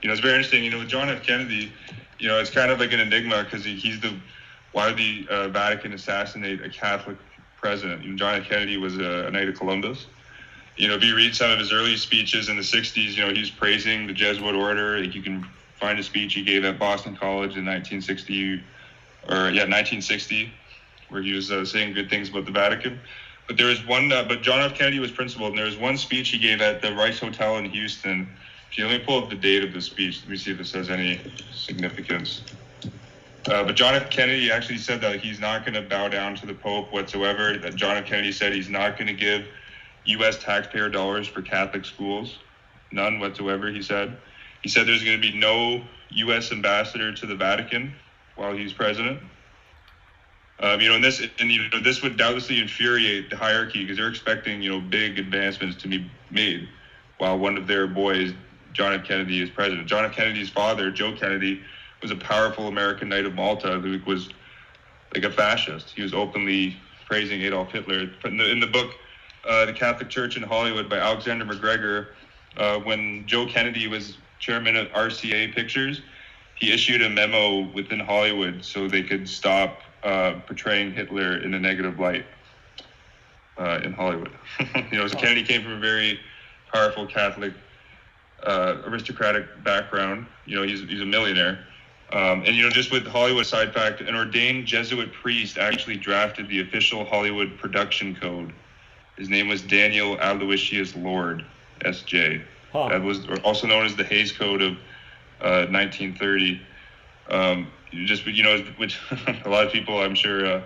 It's very interesting. With John F. Kennedy, it's kind of like an enigma because why would the Vatican assassinate a Catholic president? John F. Kennedy was a Knight of Columbus. If you read some of his early speeches in the 60s, he's praising the Jesuit order. Like you can find a speech he gave at Boston College in 1960, where he was saying good things about the Vatican. But there was one, but John F. Kennedy was principled, and there was one speech he gave at the Rice Hotel in Houston. Let me pull up the date of the speech. Let me see if this has any significance. But John F. Kennedy actually said that he's not going to bow down to the Pope whatsoever. That John F. Kennedy said he's not going to give U.S. taxpayer dollars for Catholic schools. None whatsoever, he said. He said there's going to be no U.S. ambassador to the Vatican while he's president. This would doubtlessly infuriate the hierarchy because they're expecting, big advancements to be made while one of their boys, John F. Kennedy, is president. John F. Kennedy's father, Joe Kennedy, was a powerful American Knight of Malta who was like a fascist. He was openly praising Adolf Hitler. In the book, The Catholic Church in Hollywood by Alexander McGregor, when Joe Kennedy was chairman of RCA Pictures, he issued a memo within Hollywood so they could stop portraying Hitler in a negative light in Hollywood. So Kennedy came from a very powerful Catholic aristocratic background. He's a millionaire. Just with Hollywood side fact, an ordained Jesuit priest actually drafted the official Hollywood production code. His name was Daniel Aloysius Lord, S.J. That was also known as the Hays Code of 1930. Which a lot of people I'm sure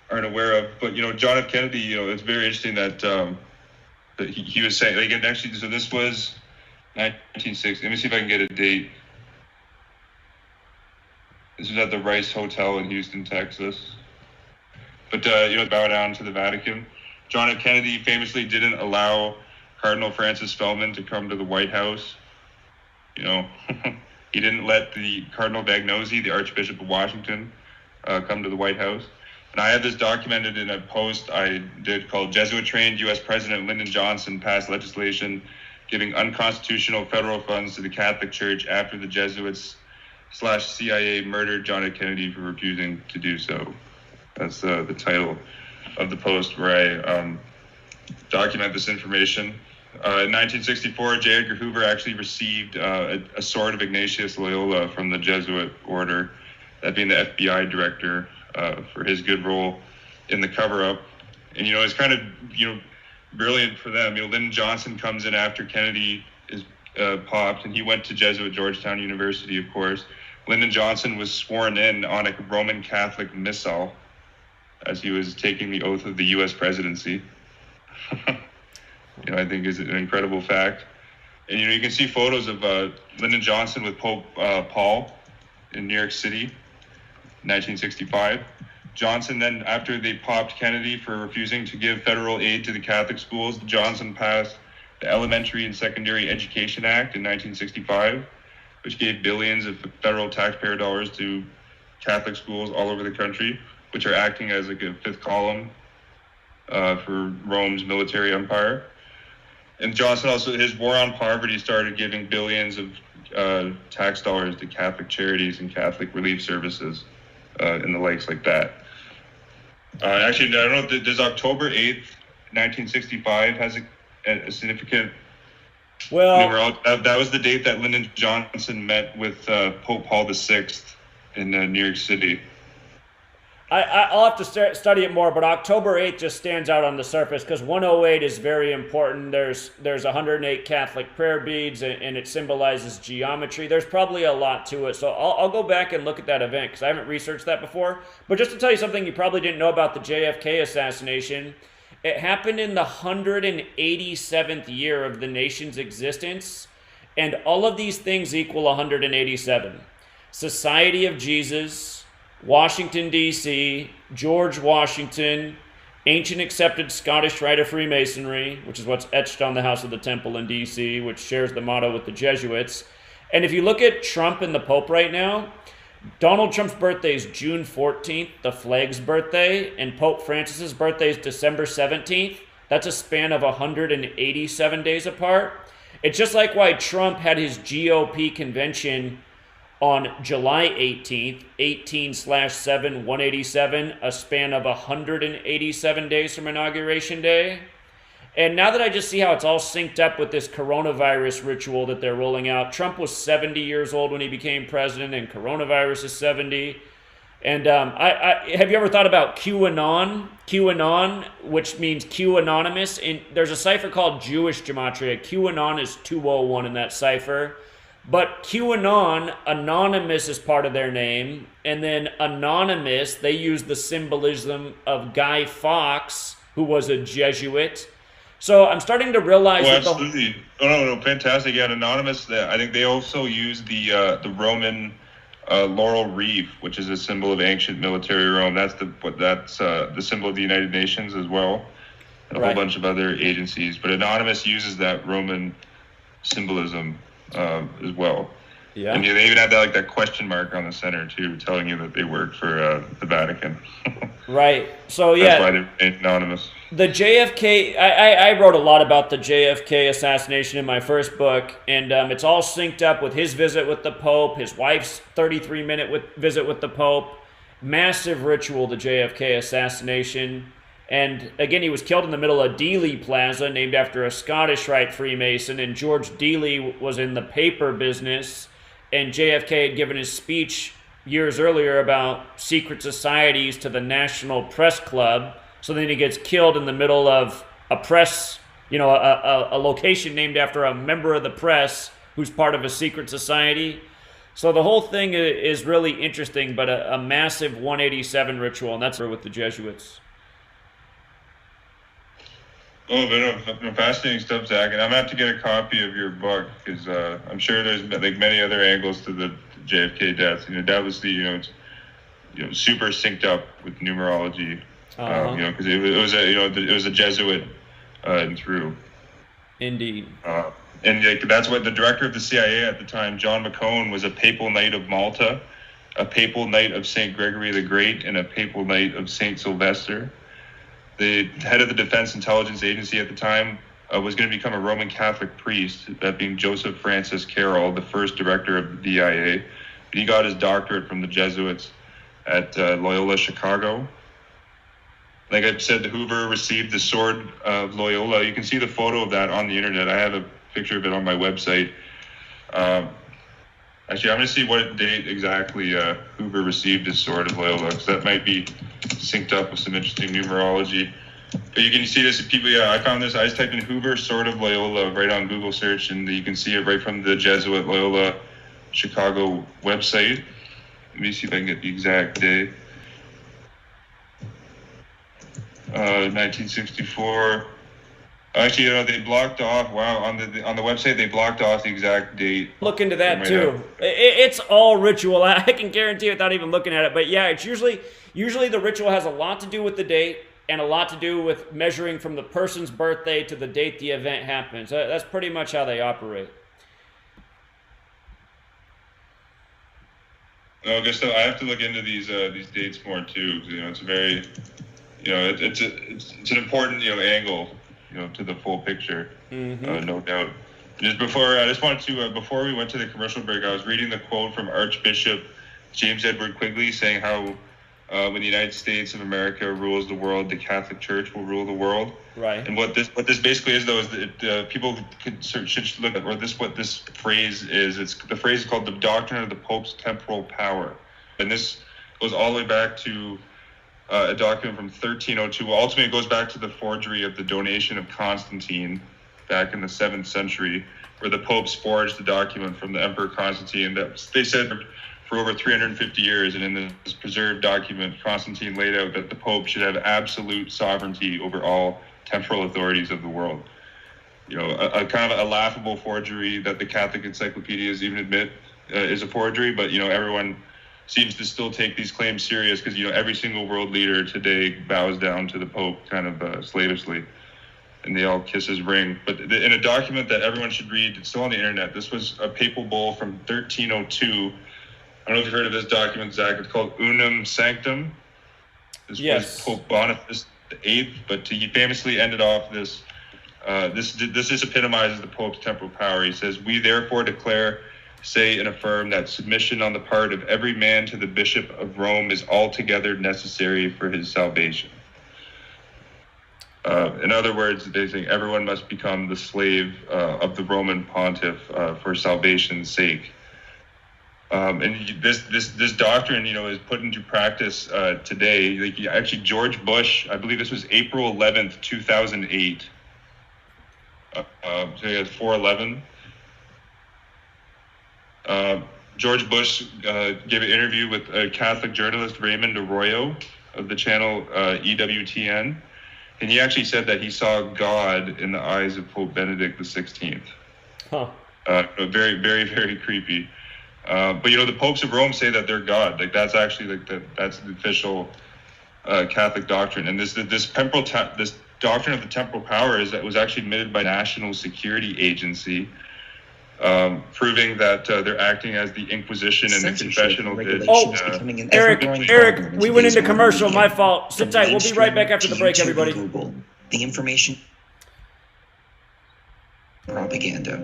aren't aware of. But John F. Kennedy, it's very interesting that he was saying, like, actually, so this was 1960. Let me see if I can get a date. This was at the Rice Hotel in Houston, Texas. But bow down to the Vatican. John F. Kennedy famously didn't allow Cardinal Francis Spellman to come to the White House. He didn't let the Cardinal Bagnozzi, the Archbishop of Washington, come to the White House. And I have this documented in a post I did called Jesuit-trained U.S. President Lyndon Johnson passed legislation giving unconstitutional federal funds to the Catholic Church after the Jesuits/CIA murdered John F. Kennedy for refusing to do so. That's the title of the post where I document this information. In 1964, J. Edgar Hoover actually received a sword of Ignatius Loyola from the Jesuit order, that being the FBI director, for his good role in the cover-up. And, it's kind of, brilliant for them. Lyndon Johnson comes in after Kennedy is popped, and he went to Jesuit Georgetown University, of course. Lyndon Johnson was sworn in on a Roman Catholic missal as he was taking the oath of the U.S. presidency. I think is an incredible fact. And, you can see photos of Lyndon Johnson with Pope Paul in New York City, 1965. Johnson then, after they popped Kennedy for refusing to give federal aid to the Catholic schools, Johnson passed the Elementary and Secondary Education Act in 1965, which gave billions of federal taxpayer dollars to Catholic schools all over the country, which are acting as like a fifth column for Rome's military empire. And Johnson also, his war on poverty started giving billions of tax dollars to Catholic charities and Catholic relief services and the likes like that. Actually, I don't know, does October 8th, 1965 has a significant numeral? That was the date that Lyndon Johnson met with Pope Paul VI in New York City. I'll have to study it more, but October 8th just stands out on the surface because 108 is very important. There's 108 Catholic prayer beads, and it symbolizes geometry. There's probably a lot to it, so I'll go back and look at that event because I haven't researched that before. But just to tell you something you probably didn't know about the JFK assassination, it happened in the 187th year of the nation's existence, and all of these things equal 187. Society of Jesus, Washington, D.C., George Washington, ancient accepted Scottish Rite of Freemasonry, which is what's etched on the House of the Temple in D.C., which shares the motto with the Jesuits, And if you look at Trump and the Pope right now, Donald Trump's birthday is June 14th, the flag's birthday, and Pope Francis's birthday is December 17th. That's a span of 187 days apart. It's just like why Trump had his GOP convention on July 18th, 18/7, 187, a span of 187 days from Inauguration Day. And now that I just see how it's all synced up with this coronavirus ritual that they're rolling out, Trump was 70 years old when he became president, and coronavirus is 70. And have you ever thought about QAnon? QAnon, which means Q Anonymous. And there's a cipher called Jewish Gematria. QAnon is 201 in that cipher. But QAnon, Anonymous is part of their name. And then Anonymous, they use the symbolism of Guy Fawkes, who was a Jesuit. So I'm starting to realize that absolutely. No, fantastic. Yeah, Anonymous, I think they also use the Roman laurel wreath, which is a symbol of ancient military Rome. That's the symbol of the United Nations as well, and a whole bunch of other agencies. But Anonymous uses that Roman symbolism as well. Yeah. And they even have that question mark on the center too, telling you that they work for the Vatican. Right. So yeah, that's why they're anonymous. The JFK, I wrote a lot about the JFK assassination in my first book, and it's all synced up with his visit with the Pope, his wife's 33-minute visit with the Pope. Massive ritual, the JFK assassination. And again, he was killed in the middle of Dealey Plaza, named after a Scottish Rite Freemason, and George Dealey was in the paper business, and JFK had given his speech years earlier about secret societies to the National Press Club. So then he gets killed in the middle of a press, a location named after a member of the press who's part of a secret society. So the whole thing is really interesting, but a massive 187 ritual, and that's with the Jesuits. Oh, but fascinating stuff, Zach. And I'm going to have to get a copy of your book because I'm sure there's many other angles to the JFK death. Doubtlessly, it's super synced up with numerology. Because it was a Jesuit and through. Indeed. And that's what the director of the CIA at the time, John McCone, was a papal knight of Malta, a papal knight of St. Gregory the Great, and a papal knight of St. Sylvester. The head of the Defense Intelligence Agency at the time was going to become a Roman Catholic priest, that being Joseph Francis Carroll, the first director of the DIA. He got his doctorate from the Jesuits at Loyola Chicago. Like I said, Hoover received the Sword of Loyola. You can see the photo of that on the internet. I have a picture of it on my website. Actually, I'm going to see what date exactly Hoover received his Sword of Loyola, because that might be synced up with some interesting numerology. But you can see this. I found this. I just typed in Hoover Sword of Loyola right on Google search, and you can see it right from the Jesuit Loyola Chicago website. Let me see if I can get the exact day. 1964. Actually, they blocked off. Wow, on the website they blocked off the exact date. Look into that too. It's all ritual. I can guarantee without even looking at it. But yeah, it's usually the ritual has a lot to do with the date and a lot to do with measuring from the person's birthday to the date the event happens. That's pretty much how they operate. I guess I have to look into these dates more too. It's a very it's an important angle to the full picture. Mm-hmm. No doubt. Before we went to the commercial break, I was reading the quote from Archbishop James Edward Quigley saying how when the United States of America rules the world, the Catholic Church will rule the world. Right. And what this basically is, though, is that people should look at what this phrase is. The phrase is called the doctrine of the Pope's temporal power, and this goes all the way back to a document from 1302. Ultimately, it goes back to the forgery of the donation of Constantine back in the 7th century, where the popes forged the document from the Emperor Constantine. That they said for over 350 years, and in this preserved document, Constantine laid out that the Pope should have absolute sovereignty over all temporal authorities of the world. A kind of a laughable forgery that the Catholic encyclopedias even admit is a forgery, but everyone seems to still take these claims serious because every single world leader today bows down to the Pope kind of slavishly. and they all kiss his ring. But in a document that everyone should read, it's still on the internet, this was a papal bull from 1302. I don't know if you've heard of this document, Zach. It's called Unum Sanctum. This was Pope Boniface VIII, but he famously ended off this. This just epitomizes the Pope's temporal power. He says, "We therefore declare, say, and affirm that submission on the part of every man to the Bishop of Rome is altogether necessary for his salvation." In other words, they think everyone must become the slave of the Roman pontiff for salvation's sake. And this doctrine, is put into practice today. Like, actually, George Bush, I believe this was April 11th, 2008. So he had 4/11. George Bush gave an interview with a Catholic journalist, Raymond Arroyo, of the channel EWTN, and he actually said that he saw God in the eyes of Pope Benedict XVI. Huh. Very, very, very creepy. But the popes of Rome say that they're God. Like, that's actually that's the official Catholic doctrine. And this doctrine of the temporal power was actually admitted by National Security Agency, proving that they're acting as the Inquisition and the confessional did. Eric, we went into commercial. My fault. Sit tight. We'll be right back after the break, everybody. The information propaganda.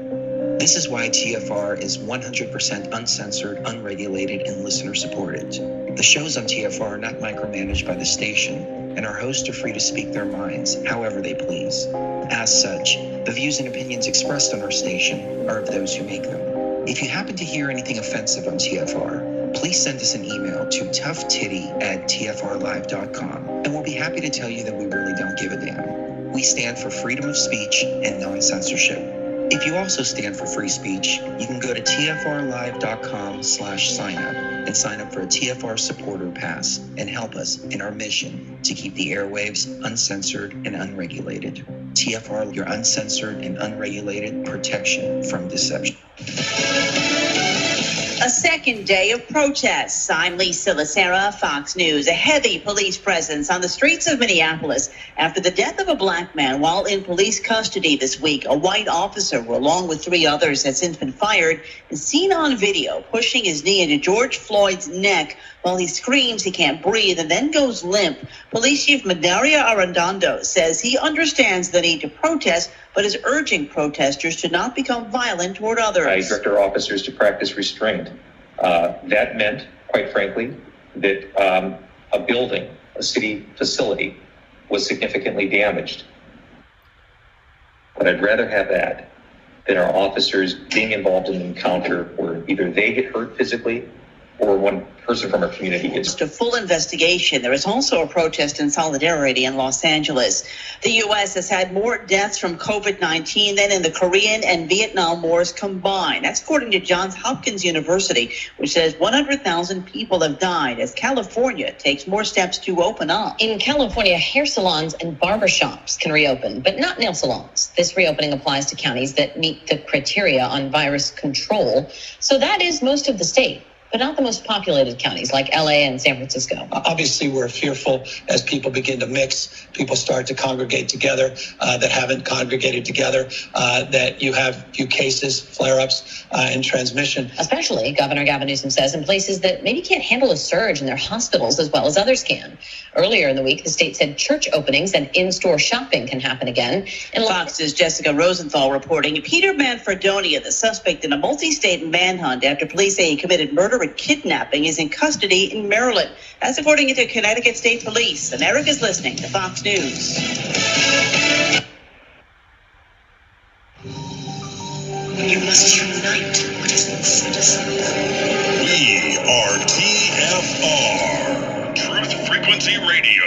This is why TFR is 100% uncensored, unregulated, and listener-supported. The shows on TFR are not micromanaged by the station, and our hosts are free to speak their minds however they please. As such, the views and opinions expressed on our station are of those who make them. If you happen to hear anything offensive on TFR, please send us an email to toughtitty@tfrlive.com, and we'll be happy to tell you that we really don't give a damn. We stand for freedom of speech and non-censorship. If you also stand for free speech, you can go to tfrlive.com/sign-up and sign up for a TFR supporter pass and help us in our mission to keep the airwaves uncensored and unregulated. TFR, your uncensored and unregulated protection from deception. A second day of protests. I'm Lisa Lacera, Fox News. A heavy police presence on the streets of Minneapolis after the death of a black man while in police custody this week. A white officer, along with 3 others, has since been fired and seen on video pushing his knee into George Floyd's neck while he screams he can't breathe and then goes limp. Police Chief Medaria Arredondo says he understands the need to protest, but is urging protesters to not become violent toward others. I direct our officers to practice restraint. That meant, quite frankly, that a building, a city facility, was significantly damaged. But I'd rather have that than our officers being involved in an encounter where either they get hurt physically or one person from our community gets. A full investigation. There is also a protest in solidarity in Los Angeles. The U.S. has had more deaths from COVID-19 than in the Korean and Vietnam wars combined. That's according to Johns Hopkins University, which says 100,000 people have died as California takes more steps to open up. In California, hair salons and barbershops can reopen, but not nail salons. This reopening applies to counties that meet the criteria on virus control. So that is most of the state, but not the most populated counties like LA and San Francisco. Obviously, we're fearful as people begin to mix, people start to congregate together that haven't congregated together, that you have few cases, flare-ups, and transmission. Especially, Governor Gavin Newsom says, in places that maybe can't handle a surge in their hospitals as well as others can. Earlier in the week, the state said church openings and in-store shopping can happen again. And Fox's Jessica Rosenthal reporting Peter Manfredonia, the suspect in a multi-state manhunt after police say he committed murder and kidnapping, is in custody in Maryland. That's according to Connecticut State Police. America's listening to Fox News. You must unite what is inside us. We are TFR, Truth Frequency Radio.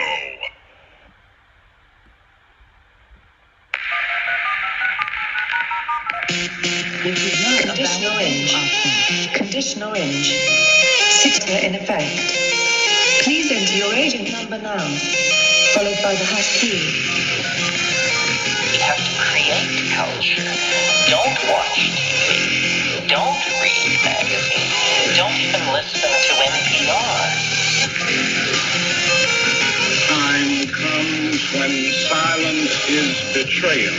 Condition orange. Condition orange. Signature in effect. Please enter your agent number now, followed by the hash key. We have to create culture. Don't watch TV. Don't read magazines. Don't even listen to NPR. Time comes when silence is betrayal.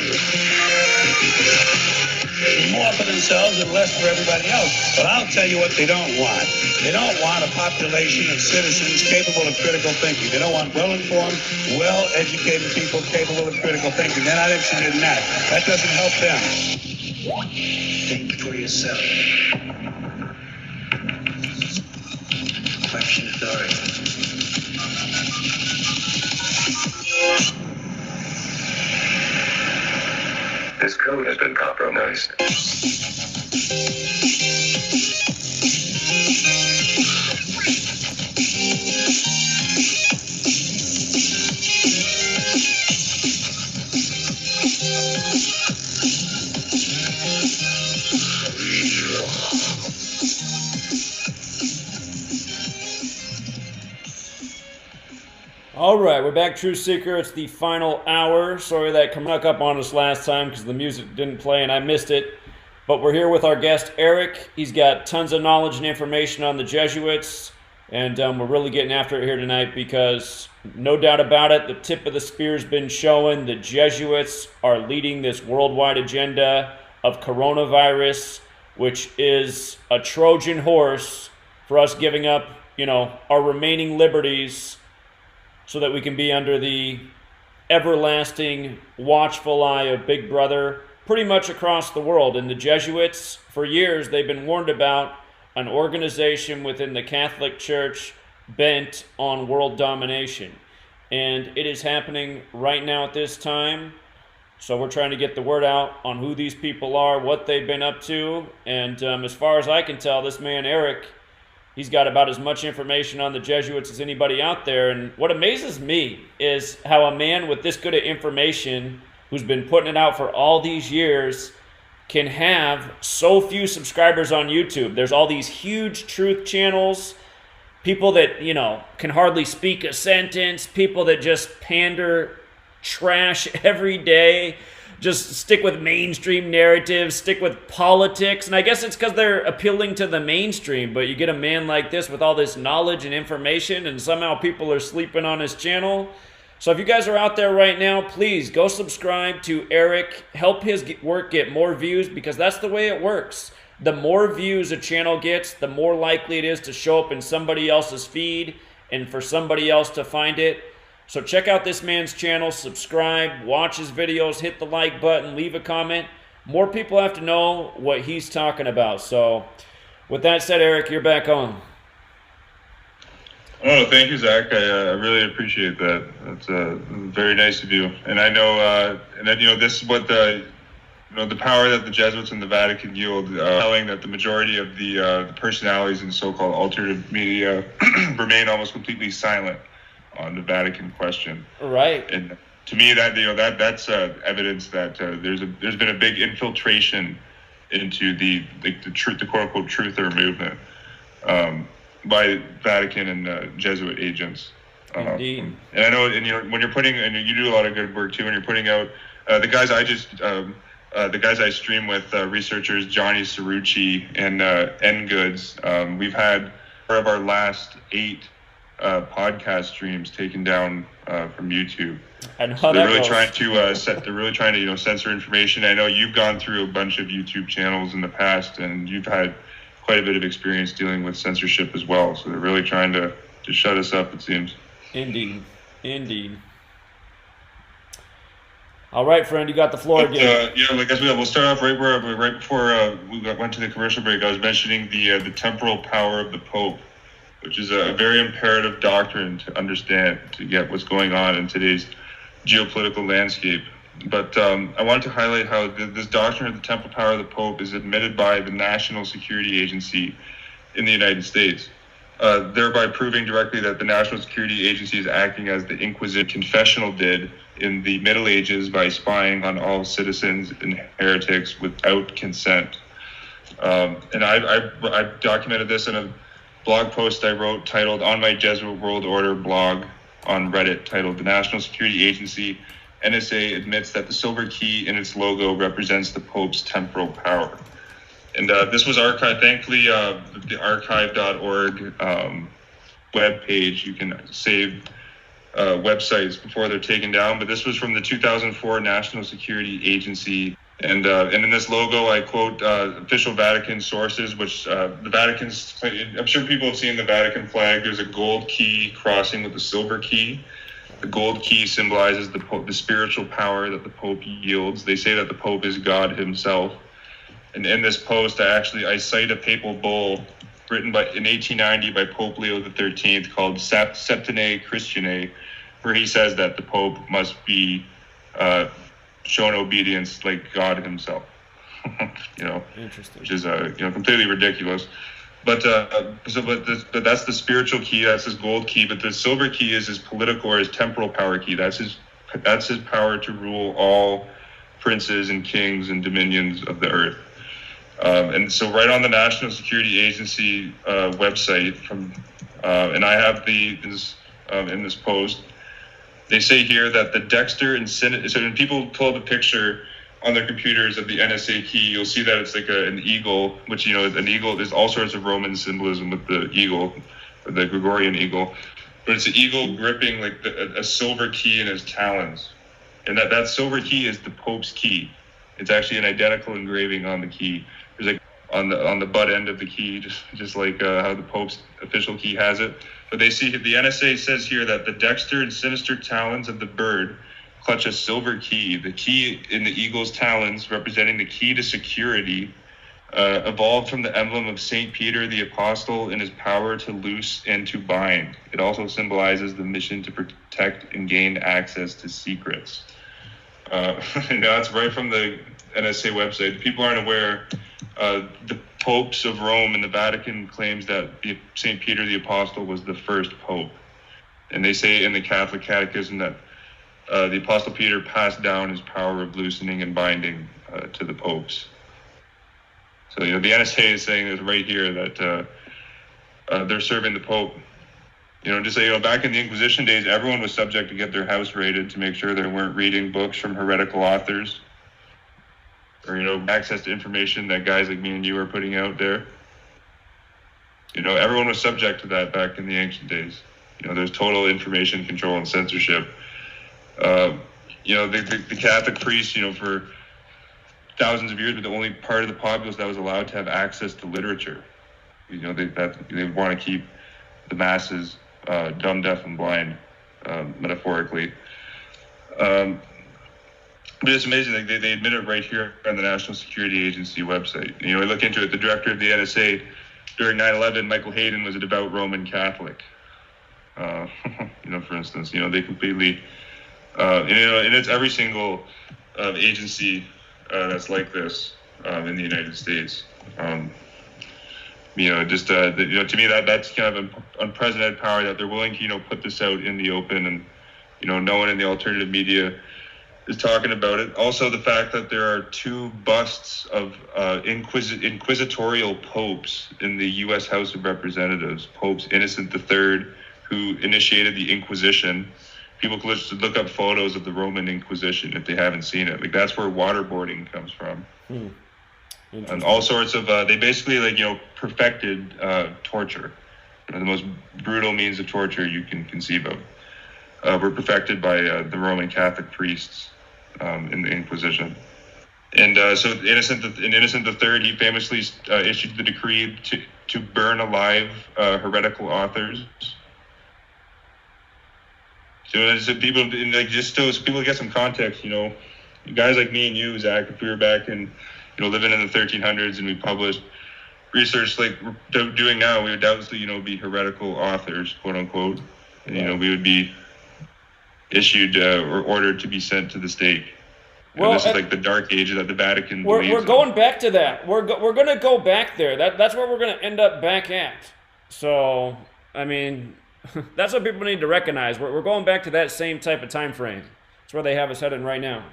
More for themselves and less for everybody else. But I'll tell you what they don't want. They don't want a population of citizens capable of critical thinking. They don't want well-informed, well-educated people capable of critical thinking. They're not interested in that. That doesn't help them. Think for yourself. Question authority. This code has been compromised. All right, we're back, Truth Seeker. It's the final hour. Sorry that snuck up on us last time because the music didn't play and I missed it. But we're here with our guest, Eric. He's got tons of knowledge and information on the Jesuits. And we're really getting after it here tonight because no doubt about it, the tip of the spear's been showing. The Jesuits are leading this worldwide agenda of coronavirus, which is a Trojan horse for us giving up, our remaining liberties so that we can be under the everlasting watchful eye of Big Brother pretty much across the world. And the Jesuits, for years, they've been warned about an organization within the Catholic Church bent on world domination. And it is happening right now at this time. So we're trying to get the word out on who these people are, what they've been up to. And as far as I can tell, this man, Eric, he's got about as much information on the Jesuits as anybody out there. And what amazes me is how a man with this good of information, who's been putting it out for all these years, can have so few subscribers on YouTube. There's all these huge truth channels, people that, can hardly speak a sentence, people that just pander trash every day, just stick with mainstream narratives, stick with politics. And I guess it's because they're appealing to the mainstream, but you get a man like this with all this knowledge and information and somehow people are sleeping on his channel. So if you guys are out there right now, please go subscribe to Eric. Help his work get more views because that's the way it works. The more views a channel gets, the more likely it is to show up in somebody else's feed and for somebody else to find it. So check out this man's channel, subscribe, watch his videos, hit the like button, leave a comment. More people have to know what he's talking about. So with that said, Eric, you're back on. Oh, thank you, Zach. I really appreciate that. That's very nice of you. And I know, this is what the power that the Jesuits and the Vatican yield, telling that the majority of the personalities in so-called alternative media remain almost completely silent on the Vatican question. Right. And to me, that's evidence that there's been a big infiltration into the quote unquote truther movement by Vatican and Jesuit agents. Indeed. And I know, and when you're putting, and you do a lot of good work too, when you're putting out the guys I stream with, researchers Johnny Cerrucci and N Goods. We've had one of our last 8 podcast streams taken down from YouTube. And so they're really trying to censor information. I know you've gone through a bunch of YouTube channels in the past, and you've had quite a bit of experience dealing with censorship as well. So they're really trying to shut us up, it seems. Indeed. All right, friend, you got the floor again. I guess we'll start off right before we went to the commercial break. I was mentioning the temporal power of the Pope, which is a very imperative doctrine to understand, to get what's going on in today's geopolitical landscape. But I wanted to highlight how this doctrine of the temporal power of the Pope is admitted by the National Security Agency in the United States, thereby proving directly that the National Security Agency is acting as the Inquisition confessional did in the Middle Ages by spying on all citizens and heretics without consent. And I've documented this in a blog post I wrote titled On My Jesuit World Order blog on Reddit, titled The National Security Agency NSA admits that the silver key in its logo represents the Pope's temporal power. And this was archived, thankfully, the archive.org webpage. You can save websites before they're taken down. But this was from the 2004 National Security Agency. And in this logo, I quote official Vatican sources, which the Vatican's, I'm sure people have seen the Vatican flag. There's a gold key crossing with a silver key. The gold key symbolizes the spiritual power that the Pope yields. They say that the Pope is God himself. And in this post, I cite a papal bull written in 1890 by Pope Leo XIII called Septime Christianae, where he says that the Pope must be shown obedience like God himself. Interesting. Which is completely ridiculous. But that's the spiritual key. That's his gold key. But the silver key is his political or his temporal power key. That's his power to rule all princes and kings and dominions of the earth. And so, right on the National Security Agency website, and I have in this post, they say here that the Dexter and so when people pull up a picture on their computers of the NSA key, you'll see that it's like an eagle, which, an eagle, there's all sorts of Roman symbolism with the eagle, the Gregorian eagle, but it's an eagle gripping like a silver key in his talons. And that silver key is the Pope's key. It's actually an identical engraving on the key. There's like on the butt end of the key, just like how the Pope's official key has it. But they see the NSA says here that the dexter and sinister talons of the bird clutch a silver key. The key in the eagle's talons, representing the key to security, evolved from the emblem of St. Peter the Apostle in his power to loose and to bind. It also symbolizes the mission to protect and gain access to secrets. And that's right from the NSA website. People aren't aware. The popes of Rome and the Vatican claims that St. Peter the Apostle was the first pope. And they say in the Catholic Catechism that the Apostle Peter passed down his power of loosening and binding to the popes. So, the NSA is saying this right here that they're serving the Pope. Back in the Inquisition days, everyone was subject to get their house raided to make sure they weren't reading books from heretical authors or, access to information that guys like me and you are putting out there. Everyone was subject to that back in the ancient days. There's total information control and censorship. The Catholic priests, for thousands of years, were the only part of the populace that was allowed to have access to literature. They want to keep the masses dumb, deaf, and blind, metaphorically. But it's amazing. They admit it right here on the National Security Agency website. I look into it. The director of the NSA during 9/11, Michael Hayden, was a devout Roman Catholic. For instance, they completely, and it's every single agency that's like this in the United States. To me, that's kind of an unprecedented power that they're willing to, put this out in the open, and, no one in the alternative media is talking about it. Also, the fact that there are two busts of inquisitorial popes in the U.S. House of Representatives. Popes Innocent III, who initiated the Inquisition. People can just look up photos of the Roman Inquisition if they haven't seen it. That's where waterboarding comes from. And all sorts of, they basically perfected torture. The most brutal means of torture you can conceive of were perfected by the Roman Catholic priests in the Inquisition. And so Innocent III, he famously issued the decree to burn alive heretical authors. So people, just so people get some context, guys like me and you, Zach, if we were back in, living in the 1300s and we published research like we're doing now, we would doubtlessly, be heretical authors, quote unquote. And, we would be issued or ordered to be sent to the stake. This is like the dark age that the Vatican believes We're going back to that. We're going to go back there. That's where we're going to end up back at. So, that's what people need to recognize. We're going back to that same type of time frame. That's where they have us headed right now.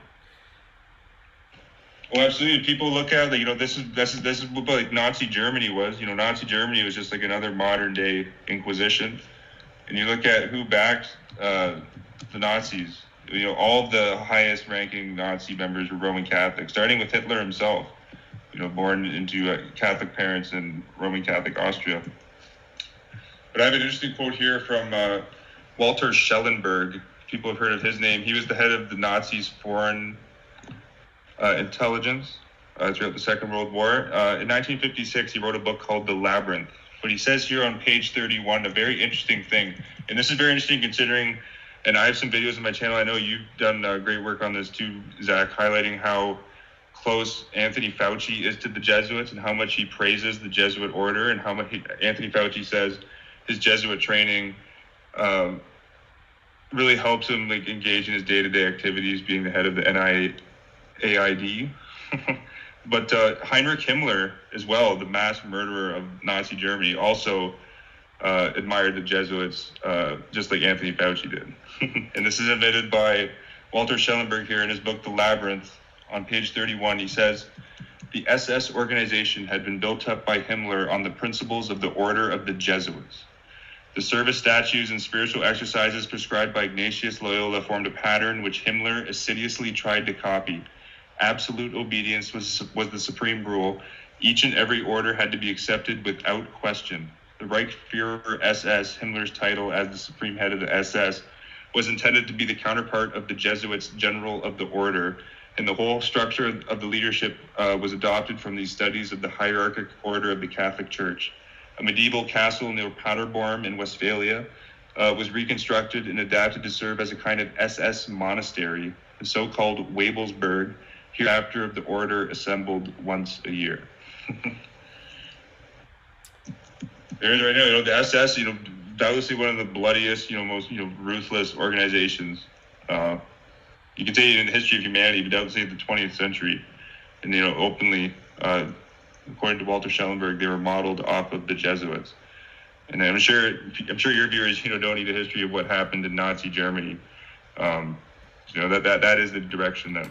Well, absolutely. People look at this is what like Nazi Germany was. Nazi Germany was just like another modern day Inquisition. And you look at who backed the Nazis. All of the highest ranking Nazi members were Roman Catholics, starting with Hitler himself. Born into Catholic parents in Roman Catholic Austria. But I have an interesting quote here from Walter Schellenberg. People have heard of his name. He was the head of the Nazis' foreign intelligence throughout the Second World War. In 1956, he wrote a book called The Labyrinth. But he says here on page 31 a very interesting thing. And this is very interesting considering, and I have some videos on my channel. I know you've done great work on this too, Zach, highlighting how close Anthony Fauci is to the Jesuits and how much he praises the Jesuit order, and how much Anthony Fauci says his Jesuit training really helps him like engage in his day-to-day activities, being the head of the NIAID. But Heinrich Himmler as well, the mass murderer of Nazi Germany, also admired the Jesuits just like Anthony Fauci did. And this is admitted by Walter Schellenberg here in his book, The Labyrinth. On page 31, he says, the SS organization had been built up by Himmler on the principles of the Order of the Jesuits. The service statutes and spiritual exercises prescribed by Ignatius Loyola formed a pattern which Himmler assiduously tried to copy. Absolute obedience was the supreme rule. Each and every order had to be accepted without question. The Reichsführer SS, Himmler's title as the supreme head of the SS, was intended to be the counterpart of the Jesuits' general of the order, and the whole structure of the leadership was adopted from these studies of the hierarchic order of the Catholic Church. A medieval castle near Paderborn in Westphalia was reconstructed and adapted to serve as a kind of SS monastery, the so-called Webelsberg, hereafter of the order assembled once a year. There's right now, the SS, doubtlessly one of the bloodiest, most, ruthless organizations. You can say in the history of humanity, but doubtlessly in the 20th century, and openly, according to Walter Schellenberg, they were modeled off of the Jesuits. And I'm sure your viewers, don't need a history of what happened in Nazi Germany. That is the direction that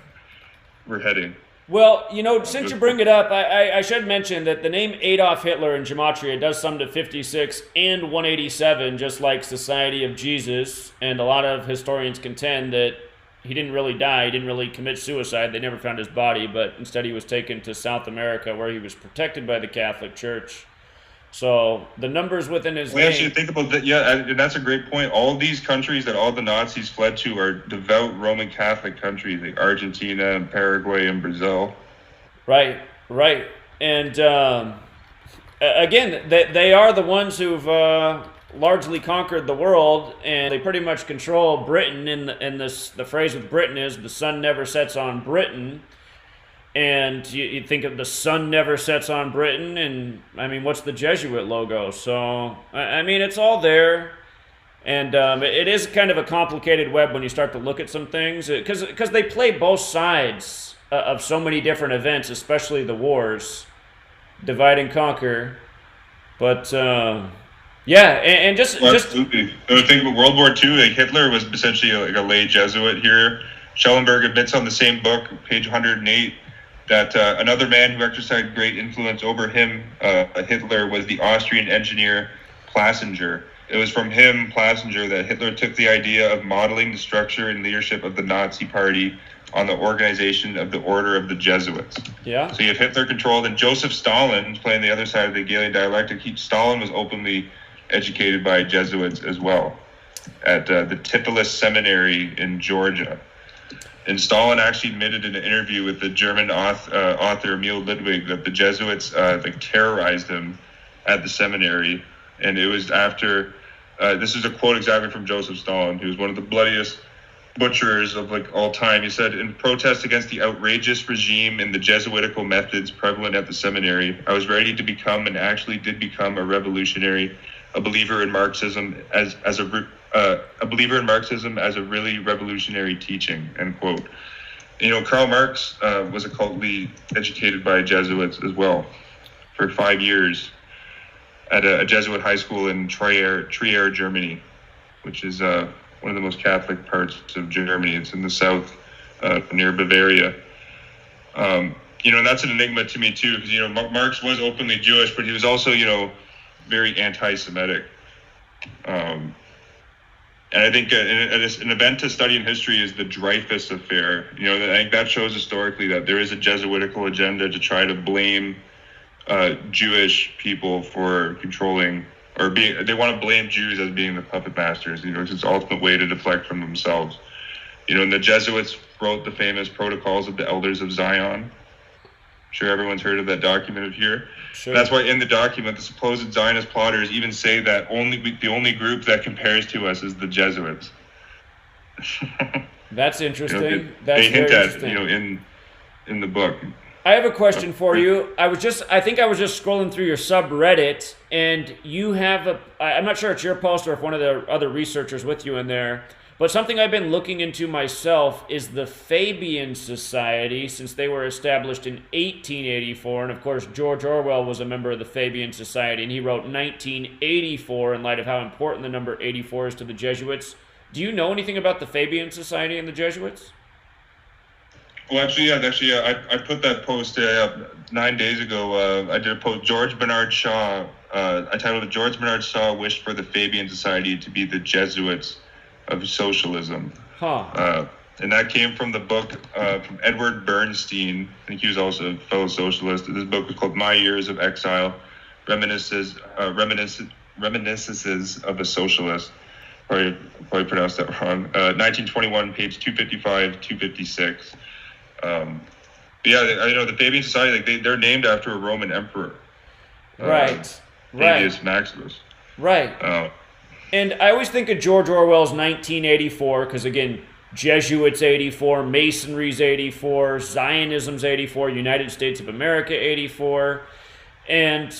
we're heading. Well, since you bring it up, I should mention that the name Adolf Hitler in Gematria does sum to 56 and 187, just like Society of Jesus, and a lot of historians contend that he didn't really die, he didn't really commit suicide, they never found his body, but instead he was taken to South America where he was protected by the Catholic Church. So the numbers within his name... actually think about that, and that's a great point. All these countries that all the Nazis fled to are devout Roman Catholic countries, like Argentina and Paraguay and Brazil. Right. And again, they are the ones who've largely conquered the world, and they pretty much control Britain. And the phrase with Britain is the sun never sets on Britain. And you think of the sun never sets on Britain, and I mean, what's the Jesuit logo? So I mean, it's all there, and it is kind of a complicated web when you start to look at some things, because they play both sides of so many different events, especially the wars, divide and conquer. But and just absolutely. So think about World War II. Like Hitler was essentially like a lay Jesuit here. Schellenberg admits on the same book, page 108. That another man who exercised great influence over him, Hitler, was the Austrian engineer Plassinger. It was from him, Plassinger, that Hitler took the idea of modeling the structure and leadership of the Nazi Party on the organization of the Order of the Jesuits. Yeah. So you have Hitler controlled, and Joseph Stalin, playing the other side of the Hegelian dialectic. Stalin was openly educated by Jesuits as well at the Tiflis Seminary in Georgia. And Stalin actually admitted in an interview with the German author Emil Ludwig that the Jesuits terrorized him at the seminary. And it was after, this is a quote exactly from Joseph Stalin, who was one of the bloodiest butchers of all time. He said, in protest against the outrageous regime and the Jesuitical methods prevalent at the seminary, I was ready to become, and actually did become, a revolutionary, a believer in Marxism as a believer in Marxism as a really revolutionary teaching, end quote. Karl Marx was occultly educated by Jesuits as well for 5 years at a Jesuit high school in Trier, Germany, which is one of the most Catholic parts of Germany. It's in the south near Bavaria. And that's an enigma to me too, because, Marx was openly Jewish, but he was also, very anti-Semitic. And I think an event to study in history is the Dreyfus Affair. I think that shows historically that there is a Jesuitical agenda to try to blame Jewish people for controlling they want to blame Jews as being the puppet masters. You know, it's its ultimate way to deflect from themselves. You know, and the Jesuits wrote the famous Protocols of the Elders of Zion. I'm sure everyone's heard of that document here. Sure. That's why in the document, the supposed Zionist plotters even say that the only group that compares to us is the Jesuits. That's interesting. You know, That's they hint very at, you know, in the book. I have a question for you. I think I was just scrolling through your subreddit, and you have I'm not sure it's your post or if one of the other researchers with you in there, but something I've been looking into myself is the Fabian Society, since they were established in 1884, and of course George Orwell was a member of the Fabian Society, and he wrote 1984 in light of how important the number 84 is to the Jesuits. Do you know anything about the Fabian Society and the Jesuits? Well, actually, I put that post up 9 days ago. I did a post. George Bernard Shaw. I titled it "George Bernard Shaw wished for the Fabian Society to be the Jesuits of socialism." And that came from the book from Edward Bernstein. I think he was also a fellow socialist. This book was called "My Years of Exile: Reminiscences of a Socialist." Probably pronounced that wrong. 1921, page 255, 256. Yeah, I know the Fabian Society. Like they're named after a Roman emperor. Right. Fabius Maximus. Right. And I always think of George Orwell's 1984 because, again, Jesuits 84, Masonry's 84, Zionism's 84, United States of America 84. And,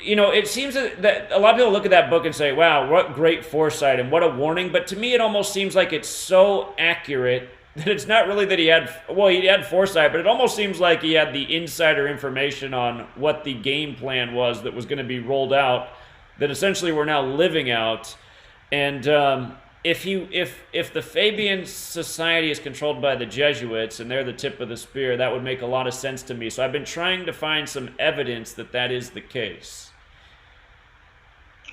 you know, it seems that a lot of people look at that book and say, wow, what great foresight and what a warning. But to me, it almost seems like it's so accurate that it's not really that he had foresight, but it almost seems like he had the insider information on what the game plan was that was going to be rolled out that essentially we're now living out. And if the Fabian Society is controlled by the Jesuits and they're the tip of the spear, that would make a lot of sense to me. So I've been trying to find some evidence that that is the case.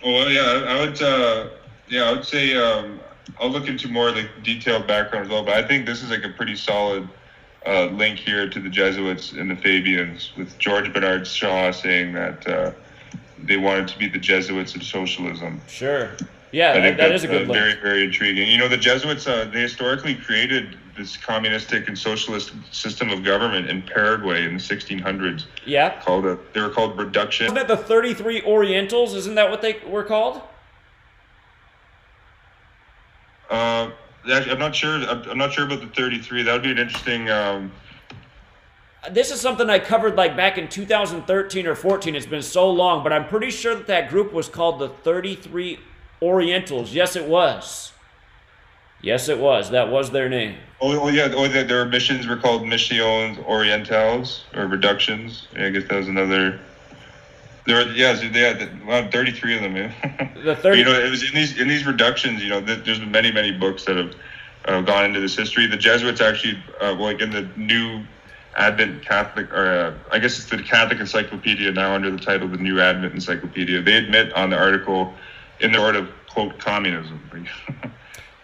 Well, yeah, I would say I'll look into more like detailed background as well. But I think this is like a pretty solid link here to the Jesuits and the Fabians, with George Bernard Shaw saying that they wanted to be the Jesuits of socialism. Sure. Yeah, that is a good link. Very, very intriguing. You know, the Jesuits, they historically created this communistic and socialist system of government in Paraguay in the 1600s. Yeah. They were called reduction. Wasn't it the 33 Orientals? Isn't that what they were called? I'm not sure. I'm not sure about the 33. That would be an interesting. This is something I covered like back in 2013 or 14. It's been so long, but I'm pretty sure that group was called the 33 Orientals. Yes, it was. Yes, it was. That was their name. Their missions were called Missions Orientales, or reductions. Yeah, I guess that was another. They had 33 of them, man. The 30. You know, it was in these reductions. You know, there's been many books that have gone into this history. The Jesuits actually, like in the New Advent Catholic, or I guess it's the Catholic Encyclopedia now under the title the New Advent Encyclopedia. They admit on the article in the word of quote communism,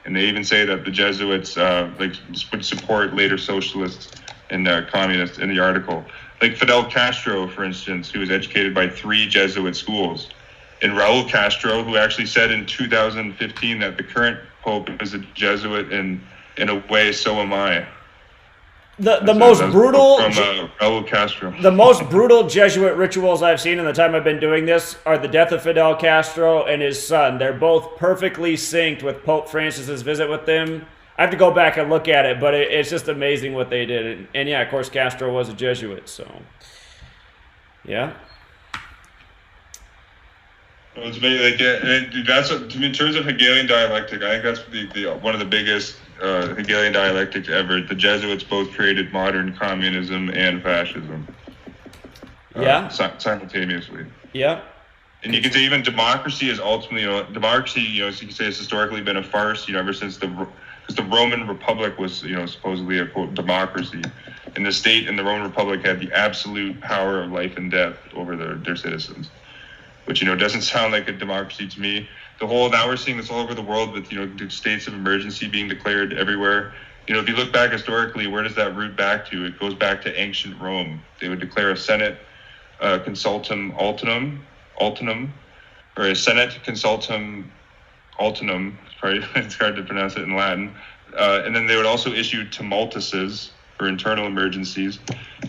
and they even say that the Jesuits would support later socialists and communists in the article. Like Fidel Castro, for instance, who was educated by 3 Jesuit schools, and Raul Castro, who actually said in 2015 that the current pope is a Jesuit, and in a way, so am I. The most brutal from Raul Castro. The most brutal Jesuit rituals I've seen in the time I've been doing this are the death of Fidel Castro and his son. They're both perfectly synced with Pope Francis's visit with them. I have to go back and look at it, but it's just amazing what they did. And yeah, of course, Castro was a Jesuit, so yeah. Well, it's like that's in terms of Hegelian dialectic. I think that's one of the biggest Hegelian dialectics ever. The Jesuits both created modern communism and fascism. Simultaneously. Yeah. And you can say even democracy is ultimately, democracy, as you can say, has historically been a farce, ever since because the Roman Republic was, supposedly a quote democracy, and the state and the Roman Republic had the absolute power of life and death over their citizens, which doesn't sound like a democracy to me. Now we're seeing this all over the world with states of emergency being declared everywhere. If you look back historically, where does that root back to? It goes back to ancient Rome. They would declare a Senate consultum altinum, or a Senate Consultum Altinum, it's hard to pronounce it in Latin, and then they would also issue tumultuses for internal emergencies.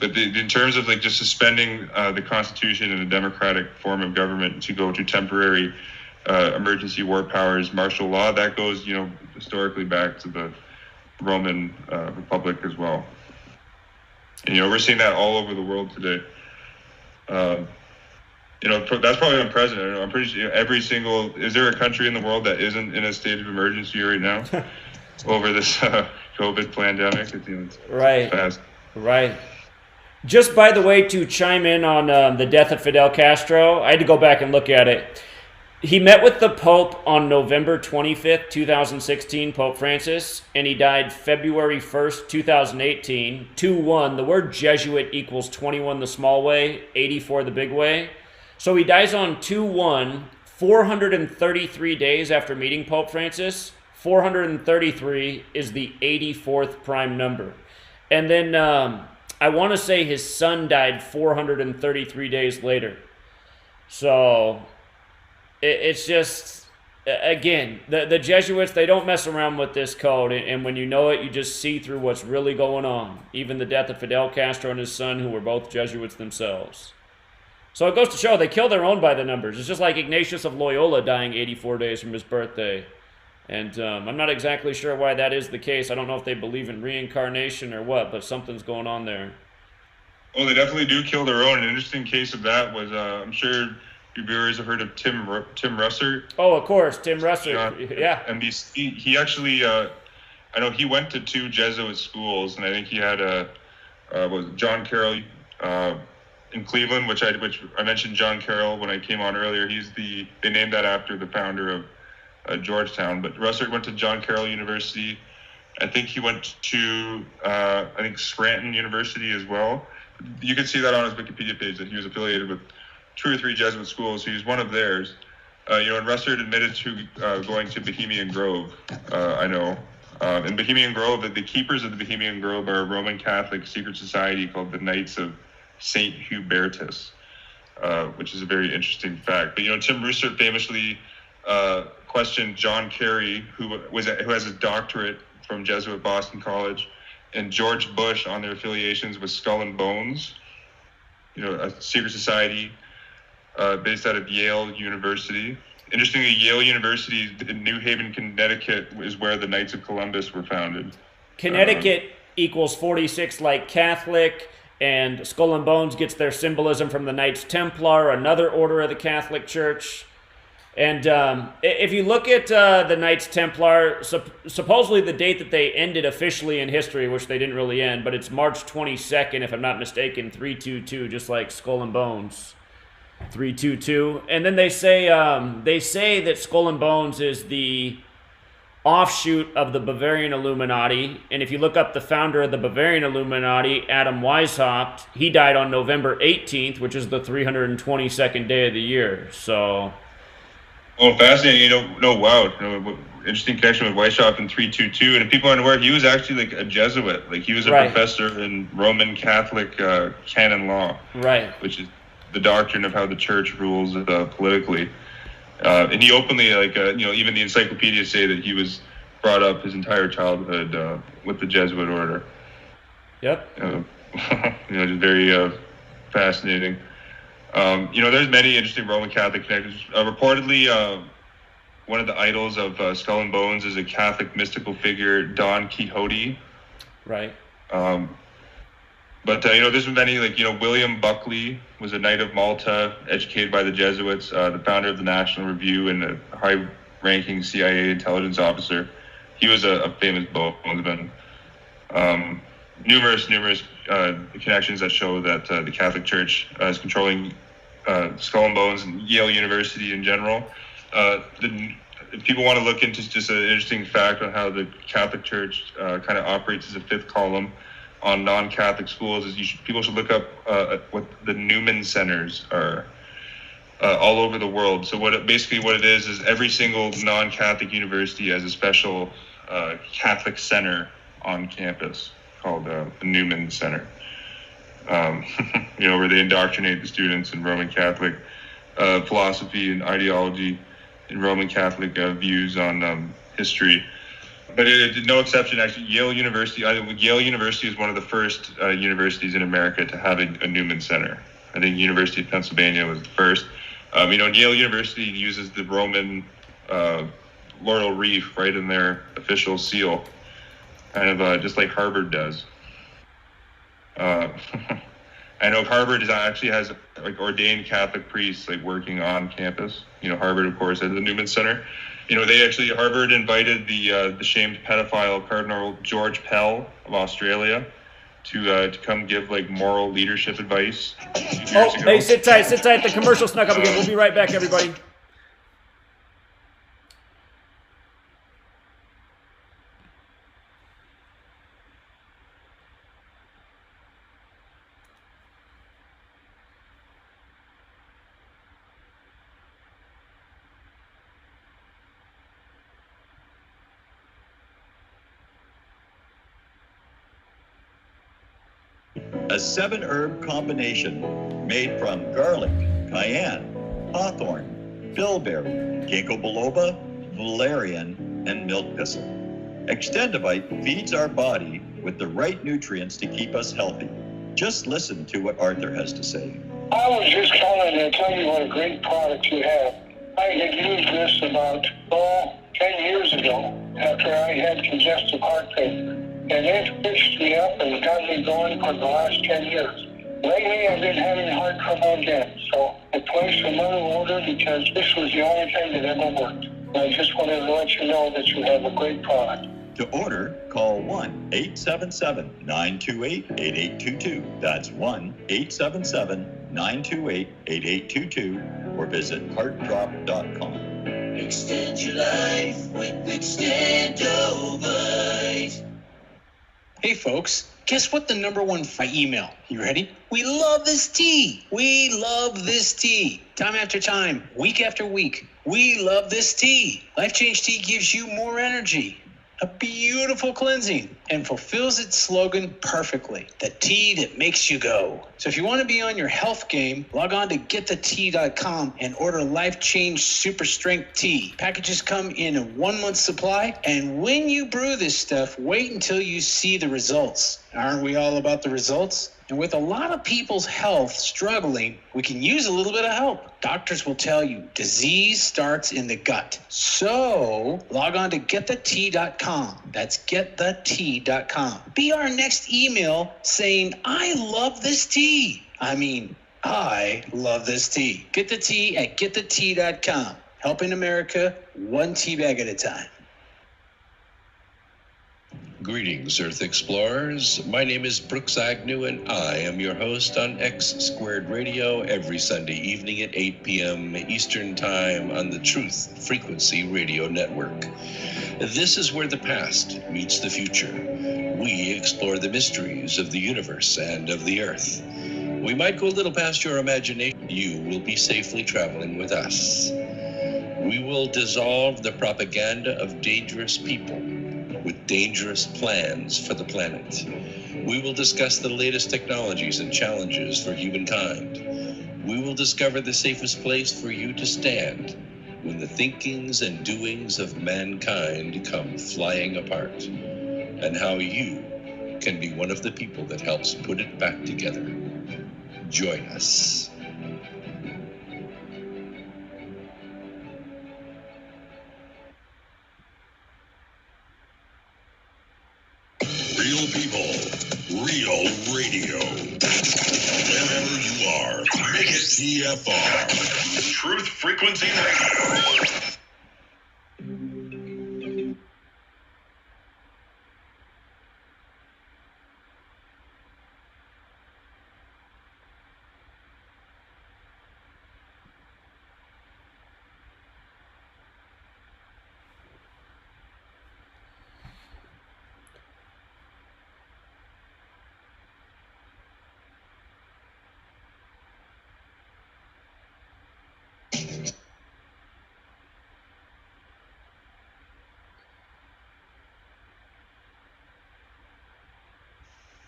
But in terms of like just suspending the Constitution and a democratic form of government to go to temporary emergency war powers, martial law, that goes, historically back to the Roman Republic as well. And, we're seeing that all over the world today. That's probably unprecedented. I'm pretty sure is there a country in the world that isn't in a state of emergency right now over this COVID pandemic? It's right. Fast. Right. Just by the way, to chime in on the death of Fidel Castro, I had to go back and look at it. He met with the Pope on November 25th, 2016, Pope Francis, and he died February 1st, 2018, 2-1. The word Jesuit equals 21 the small way, 84 the big way. So he dies on 2-1, 433 days after meeting Pope Francis. 433 is the 84th prime number. And then I want to say his son died 433 days later. So it's just, again, the Jesuits, they don't mess around with this code. And when you know it, you just see through what's really going on. Even the death of Fidel Castro and his son, who were both Jesuits themselves. So it goes to show they kill their own by the numbers. It's just like Ignatius of Loyola dying 84 days from his birthday. And I'm not exactly sure why that is the case. I don't know if they believe in reincarnation or what, but something's going on there. Well, they definitely do kill their own. An interesting case of that was, I'm sure your viewers have heard of Tim Russert. Oh, of course, Tim Russert. Yeah. NBC. He actually, I know he went to 2 Jesuit schools, and I think he had was John Carroll in Cleveland, which I mentioned John Carroll when I came on earlier. They named that after the founder of Georgetown. But Russert went to John Carroll University. I think he went to Scranton University as well. You can see that on his Wikipedia page that he was affiliated with 2 or 3 Jesuit schools. He was one of theirs. And Russert admitted to going to Bohemian Grove. I know. In Bohemian Grove, the keepers of the Bohemian Grove are a Roman Catholic secret society called the Knights of St. Hubertus, which is a very interesting fact. But Tim Russert famously questioned John Kerry, who has a doctorate from Jesuit Boston College, and George Bush on their affiliations with Skull and Bones, a secret society based out of Yale University. Interestingly, Yale University in New Haven, Connecticut, is where the Knights of Columbus were founded. Connecticut equals 46 like Catholic. And Skull and Bones gets their symbolism from the Knights Templar, another order of the Catholic Church. And if you look at the Knights Templar, supposedly the date that they ended officially in history, which they didn't really end, but it's March 22nd, if I'm not mistaken, 322, just like Skull and Bones, 322. And then they say that Skull and Bones is the offshoot of the Bavarian Illuminati. And if you look up the founder of the Bavarian Illuminati, Adam Weishaupt, he died on November 18th, which is the 322nd day of the year. So, fascinating. Wow. Interesting connection with Weishaupt in 322. And if people aren't aware, he was actually like a Jesuit. Like he was a professor in Roman Catholic canon law. Right. Which is the doctrine of how the church rules politically. And he openly, even the encyclopedias say that he was brought up his entire childhood with the Jesuit order. Yep. Just very fascinating. There's many interesting Roman Catholic connections. Reportedly, one of the idols of Skull and Bones is a Catholic mystical figure, Don Quixote. Right. But there's many, William Buckley was a Knight of Malta, educated by the Jesuits, the founder of the National Review and a high-ranking CIA intelligence officer. He was a famous bonesman. Numerous connections that show that the Catholic Church is controlling Skull and Bones and Yale University in general. If people want to look into just an interesting fact on how the Catholic Church kind of operates as a fifth column on non-Catholic schools, people should look up what the Newman Centers are all over the world. So what it is every single non-Catholic university has a special Catholic center on campus called the Newman Center. Where they indoctrinate the students in Roman Catholic philosophy and ideology and Roman Catholic views on history. But it did no exception, actually. Yale University is one of the first universities in America to have a Newman Center. I think University of Pennsylvania was the first. Yale University uses the Roman laurel wreath right in their official seal, kind of just like Harvard does. I know Harvard actually has like ordained Catholic priests like working on campus. Harvard, of course, has the Newman Center. Harvard invited the shamed pedophile Cardinal George Pell of Australia to come give like moral leadership advice. Hey, sit tight. The commercial snuck up again. We'll be right back, everybody. A 7-herb combination made from garlic, cayenne, hawthorn, bilberry, ginkgo biloba, valerian, and milk thistle. Extendivite feeds our body with the right nutrients to keep us healthy. Just listen to what Arthur has to say. I was just calling to tell you what a great product you have. I had used this about 10 years ago after I had congestive heart failure. And it fixed me up and got me going for the last 10 years. Lately, I've been having heart trouble again, so I placed another order because this was the only thing that ever worked. And I just wanted to let you know that you have a great product. To order, call 1-877-928-8822. That's 1-877-928-8822 or visit heartdrop.com. Extend your life with Extendovite. Hey folks, guess what the #1 email? You ready? We love this tea. We love this tea. Time after time, week after week, we love this tea. Life Change Tea gives you more energy, a beautiful cleansing, and fulfills its slogan perfectly. The tea that makes you go. So if you want to be on your health game, log on to getthetea.com and order Life Change Super Strength Tea. Packages come in a 1-month supply, and when you brew this stuff, wait until you see the results. Aren't we all about the results? And with a lot of people's health struggling, we can use a little bit of help. Doctors will tell you disease starts in the gut. So log on to getthetea.com. That's getthetea.com. Be our next email saying, I love this tea. I love this tea. Get the tea at getthetea.com. Helping America one tea bag at a time. Greetings, Earth Explorers. My name is Brooks Agnew, and I am your host on X Squared Radio every Sunday evening at 8 p.m. Eastern Time on the Truth Frequency Radio Network. This is where the past meets the future. We explore the mysteries of the universe and of the Earth. We might go a little past your imagination. You will be safely traveling with us. We will dissolve the propaganda of dangerous people with dangerous plans for the planet. We will discuss the latest technologies and challenges for humankind. We will discover the safest place for you to stand when the thinkings and doings of mankind come flying apart, and how you can be one of the people that helps put it back together. Join us. Real people, real radio. Wherever you are, make it TFR. Truth Frequency Radio.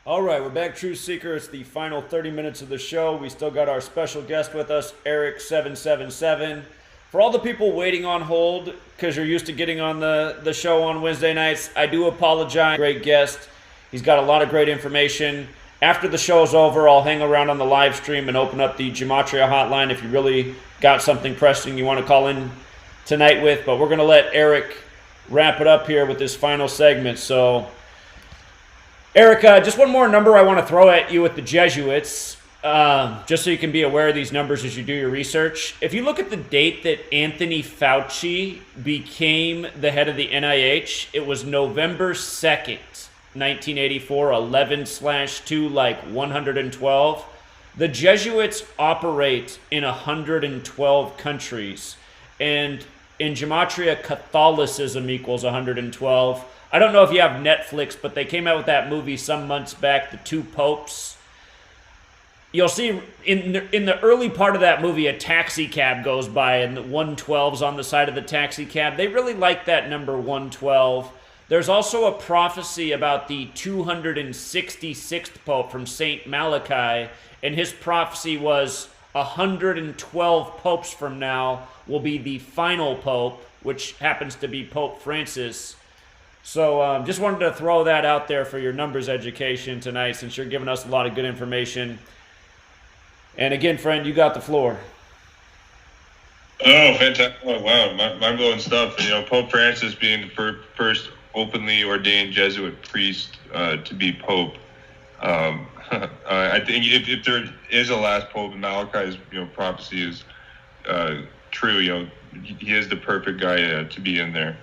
All right, we're back, Truth Seeker. It's the final 30 minutes of the show. We still got our special guest with us, Eric777. For all the people waiting on hold, because you're used to getting on the show on Wednesday nights, I do apologize. Great guest. He's got a lot of great information. After the show's over, I'll hang around on the live stream and open up the Gematria hotline if you really got something pressing you want to call in tonight with. But we're going to let Eric wrap it up here with this final segment. So, Eric, just one more number I want to throw at you with the Jesuits, just so you can be aware of these numbers as you do your research. If you look at the date that Anthony Fauci became the head of the NIH, it was November 2nd, 1984, 11/2, like 112. The Jesuits operate in 112 countries, and in Gematria, Catholicism equals 112. I don't know if you have Netflix, but they came out with that movie some months back, The Two Popes. You'll see in the early part of that movie, a taxi cab goes by and the 112's on the side of the taxi cab. They really like that number 112. There's also a prophecy about the 266th Pope from St. Malachi, and his prophecy was 112 popes from now will be the final Pope, which happens to be Pope Francis. So just wanted to throw that out there for your numbers education tonight, since you're giving us a lot of good information. And again, friend, you got the floor. Oh, fantastic. Oh, wow. Mind-blowing stuff. Pope Francis being the first openly ordained Jesuit priest to be Pope. I think if there is a last Pope, Malachi's prophecy is true. He is the perfect guy to be in there.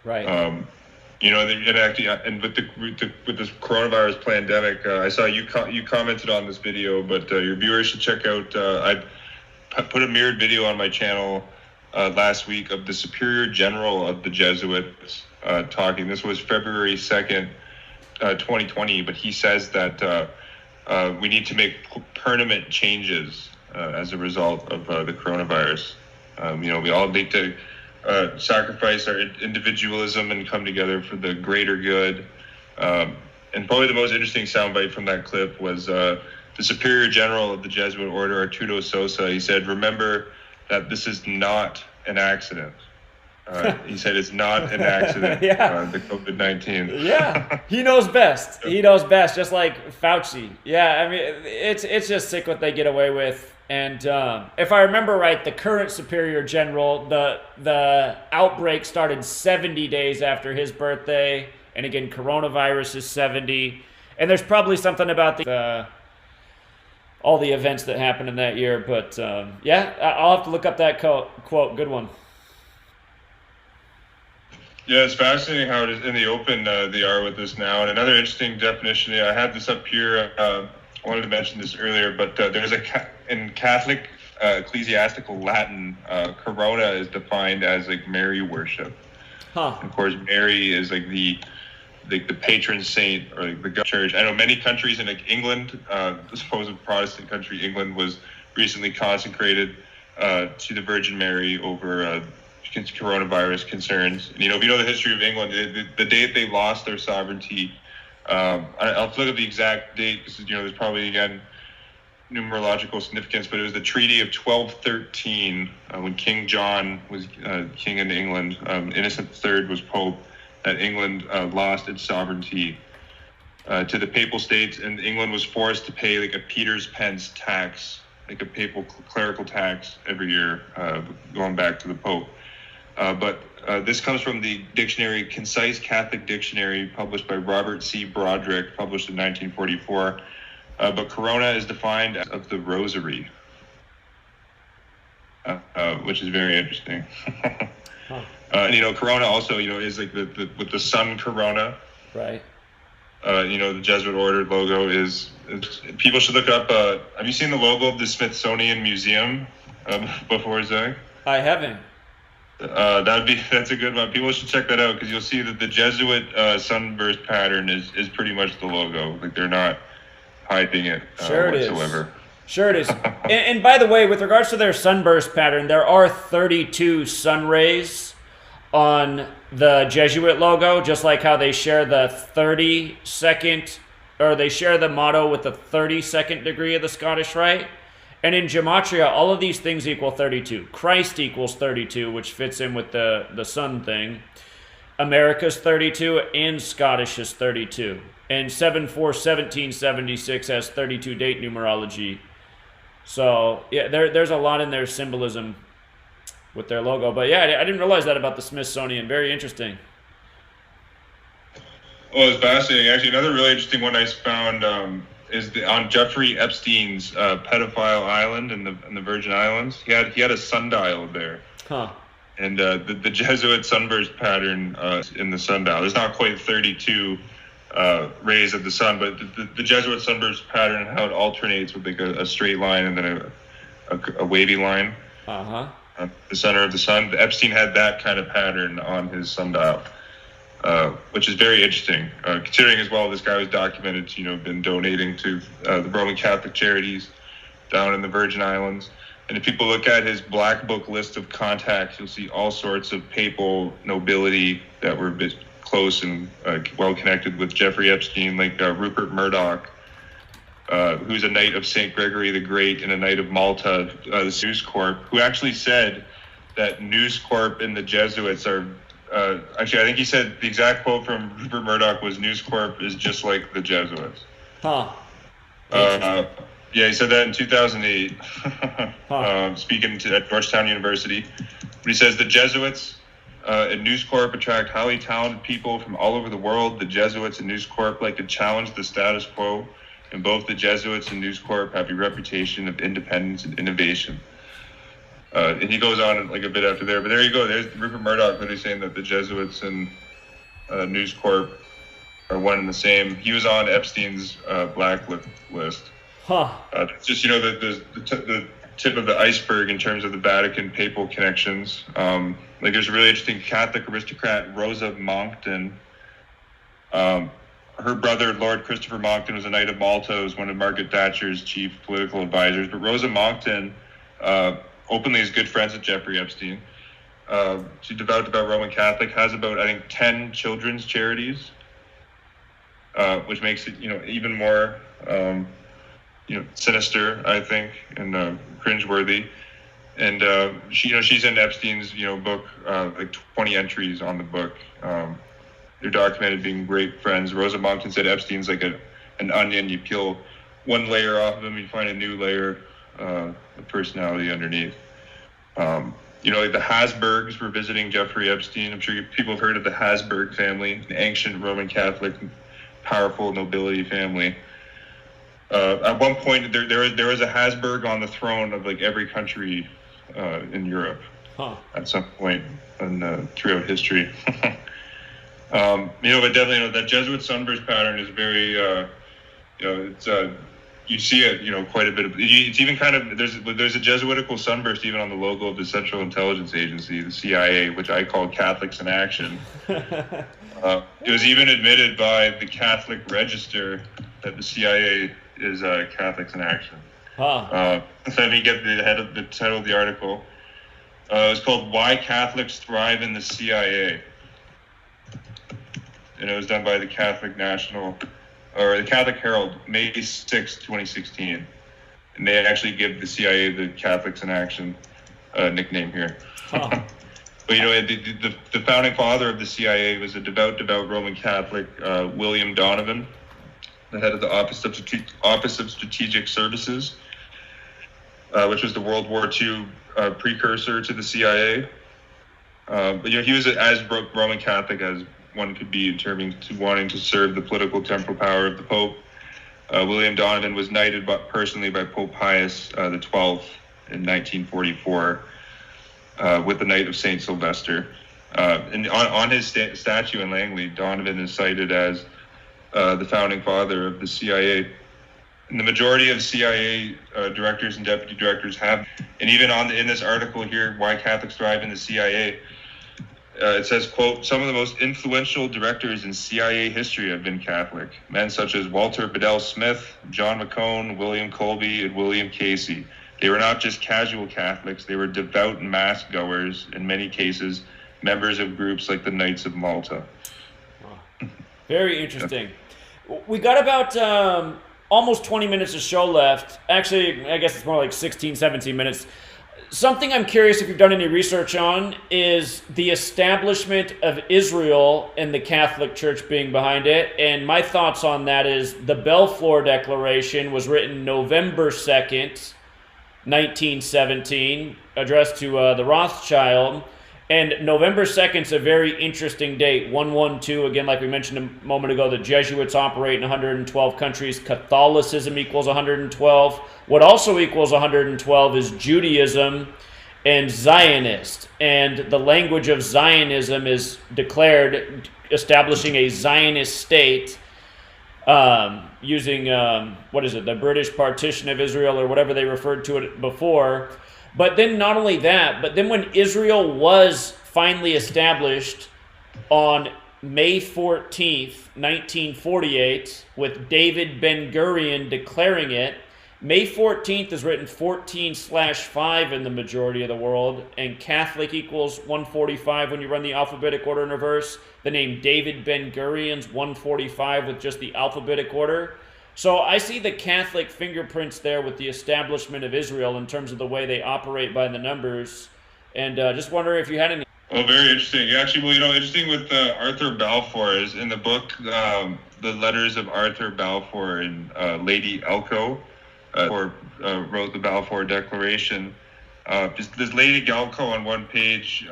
Right. And with this coronavirus pandemic, I saw you commented on this video, but your viewers should check out. I put a mirrored video on my channel last week of the Superior General of the Jesuits talking. This was February 2nd, 2020, but he says that we need to make permanent changes as a result of the coronavirus. We all need to sacrifice our individualism and come together for the greater good. And probably the most interesting soundbite from that clip was the Superior General of the Jesuit Order, Arturo Sosa. He said, "Remember that this is not an accident." He said it's not an accident, Yeah. The COVID-19. Yeah, he knows best. He knows best, just like Fauci. Yeah, I mean, it's just sick what they get away with. And if I remember right, the current Superior General, the outbreak started 70 days after his birthday. And again, coronavirus is 70. And there's probably something about all the events that happened in that year. But yeah, I'll have to look up that quote. Good one. Yeah, it's fascinating how it is in the open they are with this now. And another interesting definition, I had this up here. I wanted to mention this earlier, but there's in Catholic ecclesiastical Latin, Corona is defined as like Mary worship. Huh. And of course, Mary is like the patron saint or like the church. I know many countries in like England, the supposed Protestant country, England was recently consecrated to the Virgin Mary over coronavirus concerns. And, if you know the history of England, the date they lost their sovereignty, I'll look at the exact date because there's probably again numerological significance, but it was the Treaty of 1213 when King John was king in England. Innocent III was Pope. That England lost its sovereignty to the Papal States, and England was forced to pay like a Peter's pence tax, like a papal clerical tax every year, going back to the Pope. But this comes from the dictionary, Concise Catholic Dictionary, published by Robert C. Broderick, published in 1944. But Corona is defined as of the Rosary, which is very interesting. And Corona also, is like with the sun Corona. Right. The Jesuit order logo is. People should look up. Have you seen the logo of the Smithsonian Museum before, Zach? I haven't. That's a good one. People should check that out because you'll see that the Jesuit sunburst pattern is pretty much the logo. Like they're not hiding it whatsoever. Sure it is. And by the way, with regards to their sunburst pattern, there are 32 sun rays on the Jesuit logo, just like how they share the 30-second or they share the motto with the 32nd degree of the Scottish Rite. And in Gematria, all of these things equal 32. Christ equals 32, which fits in with the sun thing. America's 32, and Scottish is 32. And 7/4/1776 has 32 date numerology. So, yeah, there's a lot in their symbolism with their logo. But, yeah, I didn't realize that about the Smithsonian. Very interesting. Well, it's fascinating. Actually, another really interesting one I found is on Jeffrey Epstein's pedophile island in the Virgin Islands. He had a sundial there. Huh. And the Jesuit sunburst pattern in the sundial. There's not quite 32 rays of the sun, but the Jesuit sunburst pattern, how it alternates with like a straight line and then a wavy line. Uh-huh. The center of the sun. Epstein had that kind of pattern on his sundial. Which is very interesting, considering as well this guy was documented to, been donating to the Roman Catholic charities down in the Virgin Islands. And if people look at his black book list of contacts, you'll see all sorts of papal nobility that were a bit close and well connected with Jeffrey Epstein, like Rupert Murdoch, who's a Knight of St. Gregory the Great and a Knight of Malta, the News Corp, who actually said that News Corp and the Jesuits are actually, I think he said the exact quote from Rupert Murdoch was "News Corp is just like the Jesuits." Huh. Yeah, he said that in 2008, speaking at Georgetown University. But he says the Jesuits and News Corp attract highly talented people from all over the world. The Jesuits and News Corp like to challenge the status quo, and both the Jesuits and News Corp have a reputation of independence and innovation. And he goes on like a bit after there, but there you go. There's Rupert Murdoch literally saying that the Jesuits and News Corp are one and the same. He was on Epstein's blacklist. Huh. Just the tip of the iceberg in terms of the Vatican papal connections. Like there's a really interesting Catholic aristocrat, Rosa Monckton. Her brother, Lord Christopher Monckton, was a Knight of Malta, was one of Margaret Thatcher's chief political advisors. But Rosa Monckton openly is good friends with Jeffrey Epstein. She's devout Roman Catholic, has about, I think, 10 children's charities, which makes it, even more, sinister, I think, and cringeworthy. And she's in Epstein's, book, like 20 entries on the book. They're documented being great friends. Rosa Monckton said Epstein's like an onion. You peel one layer off of him, you find a new layer of personality underneath. Like the Habsburgs were visiting Jeffrey Epstein. I'm sure people have heard of the Habsburg family, an ancient Roman Catholic, powerful nobility family. At one point, there was a Habsburg on the throne of like every country in Europe. Huh. At some point throughout history. But definitely, that Jesuit sunburst pattern is very, it's you see it, quite a bit of. It's even kind of there's a Jesuitical sunburst even on the logo of the Central Intelligence Agency, the CIA, which I call Catholics in Action. It was even admitted by the Catholic Register that the CIA is Catholics in Action. Huh. So let me get the title of the article. It's called "Why Catholics Thrive in the CIA," and it was done by the Catholic Herald, May 6, 2016. And they actually give the CIA the Catholics in Action nickname here. Huh. But the founding father of the CIA was a devout Roman Catholic, William Donovan, the head of the Office of Strategic Services, which was the World War II precursor to the CIA. But he was as Roman Catholic as one could be in terms of wanting to serve the political temporal power of the Pope. William Donovan was knighted personally by Pope Pius XII in 1944 with the Knight of St. Sylvester. And on his statue in Langley, Donovan is cited as the founding father of the CIA. And the majority of CIA directors and deputy directors have, and even in this article here, Why Catholics Thrive in the CIA, it says, quote, "Some of the most influential directors in CIA history have been Catholic. Men such as Walter Bedell Smith, John McCone, William Colby, and William Casey. They were not just casual Catholics, they were devout mass goers, in many cases, members of groups like the Knights of Malta." Very interesting. We got about almost 20 minutes of show left. Actually, I guess it's more like 16, 17 minutes. Something I'm curious if you've done any research on is the establishment of Israel and the Catholic Church being behind it. And my thoughts on that is the Balfour Declaration was written November 2nd, 1917, addressed to the Rothschild. And November 2nd is a very interesting date, 112. Again, like we mentioned a moment ago, the Jesuits operate in 112 countries. Catholicism equals 112. What also equals 112 is Judaism and Zionist. And the language of Zionism is declared establishing a Zionist state using, the British partition of Israel or whatever they referred to it before. But then not only that, but then when Israel was finally established on May 14th, 1948, with David Ben-Gurion declaring it, May 14th is written 14/5 in the majority of the world, and Catholic equals 145 when you run the alphabetic order in reverse. The name David Ben-Gurion's 145 with just the alphabetic order. So I see the Catholic fingerprints there with the establishment of Israel in terms of the way they operate by the numbers. And just wondering if you had any... Oh, very interesting. Actually, interesting with Arthur Balfour is in the book, The Letters of Arthur Balfour and Lady Elcho, wrote the Balfour Declaration. This Lady Elcho on one page